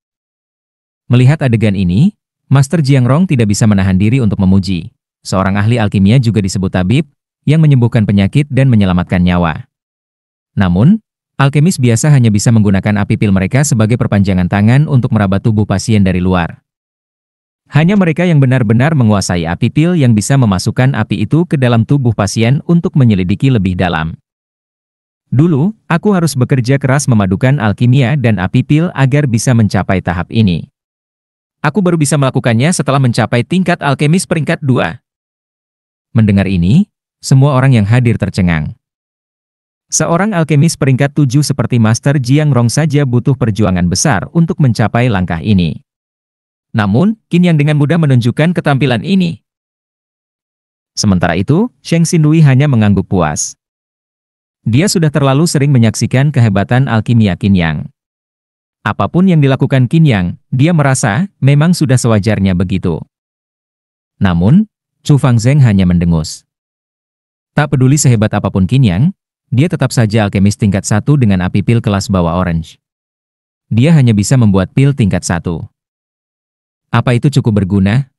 Melihat adegan ini, Master Jiang Rong tidak bisa menahan diri untuk memuji. Seorang ahli alkimia juga disebut tabib, yang menyembuhkan penyakit dan menyelamatkan nyawa. Namun, alkemis biasa hanya bisa menggunakan api pil mereka sebagai perpanjangan tangan untuk meraba tubuh pasien dari luar. Hanya mereka yang benar-benar menguasai api pil yang bisa memasukkan api itu ke dalam tubuh pasien untuk menyelidiki lebih dalam. Dulu, aku harus bekerja keras memadukan alkimia dan api pil agar bisa mencapai tahap ini. Aku baru bisa melakukannya setelah mencapai tingkat alkemis peringkat 2. Mendengar ini, semua orang yang hadir tercengang. Seorang alkemis peringkat 7 seperti Master Jiang Rong saja butuh perjuangan besar untuk mencapai langkah ini. Namun, Qin Yang dengan mudah menunjukkan ketampilan ini. Sementara itu, Sheng Xinrui hanya mengangguk puas. Dia sudah terlalu sering menyaksikan kehebatan alkimia Qin Yang. Apapun yang dilakukan Qin Yang, dia merasa memang sudah sewajarnya begitu. Namun, Chu Fangsheng hanya mendengus. Tak peduli sehebat apapun Qin Yang, dia tetap saja alkemis tingkat 1 dengan api pil kelas bawah orange. Dia hanya bisa membuat pil tingkat 1. Apa itu cukup berguna?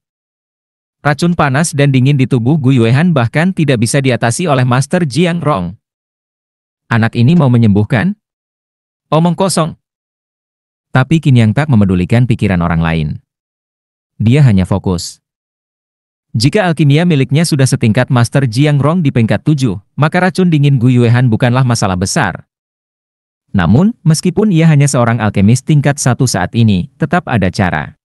Racun panas dan dingin di tubuh Gu Yuehan bahkan tidak bisa diatasi oleh Master Jiang Rong. Anak ini mau menyembuhkan? Omong kosong. Tapi Qin Yang tak memedulikan pikiran orang lain. Dia hanya fokus. Jika alkimia miliknya sudah setingkat Master Jiang Rong di peringkat 7, maka racun dingin Gu Yuehan bukanlah masalah besar. Namun, meskipun ia hanya seorang alkemis tingkat 1 saat ini, tetap ada cara.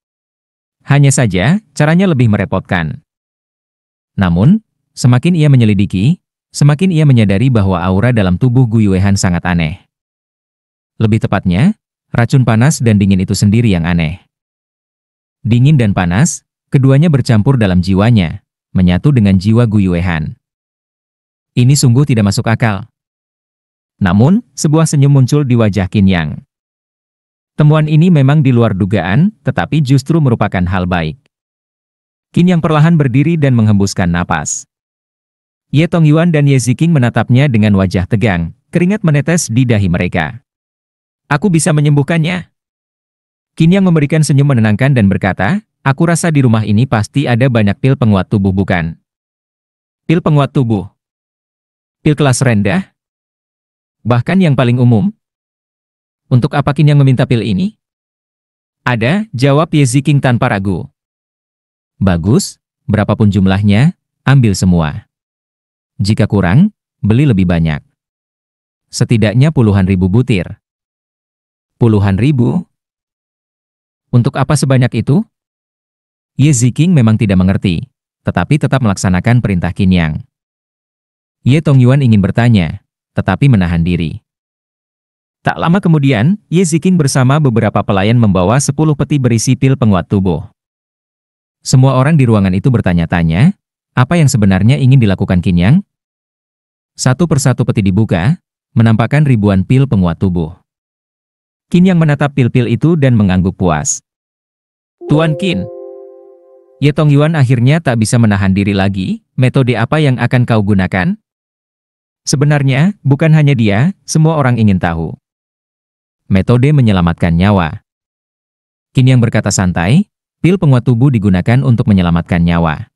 Hanya saja, caranya lebih merepotkan. Namun, semakin ia menyelidiki, semakin ia menyadari bahwa aura dalam tubuh Gu Yuehan sangat aneh. Lebih tepatnya, racun panas dan dingin itu sendiri yang aneh. Dingin dan panas, keduanya bercampur dalam jiwanya, menyatu dengan jiwa Gu Yuehan. Ini sungguh tidak masuk akal. Namun, sebuah senyum muncul di wajah Qin Yang. Temuan ini memang di luar dugaan, tetapi justru merupakan hal baik. Qin Yang perlahan berdiri dan menghembuskan napas. Ye Tongyuan dan Ye Ziqing menatapnya dengan wajah tegang, keringat menetes di dahi mereka. Aku bisa menyembuhkannya. Qin Yang memberikan senyum menenangkan dan berkata, aku rasa di rumah ini pasti ada banyak pil penguat tubuh bukan? Pil penguat tubuh? Pil kelas rendah? Bahkan yang paling umum? Untuk apa Qin Yang meminta pil ini? Ada, jawab Ye Ziqing tanpa ragu. Bagus, berapapun jumlahnya, ambil semua. Jika kurang, beli lebih banyak. Setidaknya puluhan ribu butir. Puluhan ribu? Untuk apa sebanyak itu? Ye Ziqing memang tidak mengerti, tetapi tetap melaksanakan perintah Qin Yang. Ye Tongyuan ingin bertanya, tetapi menahan diri. Tak lama kemudian, Ye Ziqing bersama beberapa pelayan membawa 10 peti berisi pil penguat tubuh. Semua orang di ruangan itu bertanya-tanya, apa yang sebenarnya ingin dilakukan Qin Yang? Satu persatu peti dibuka, menampakkan ribuan pil penguat tubuh. Qin Yang menatap pil-pil itu dan mengangguk puas. Tuan Qin. Ye Tongyuan akhirnya tak bisa menahan diri lagi, metode apa yang akan kau gunakan? Sebenarnya, bukan hanya dia, semua orang ingin tahu. Metode menyelamatkan nyawa. Qin Yang berkata santai, pil penguat tubuh digunakan untuk menyelamatkan nyawa.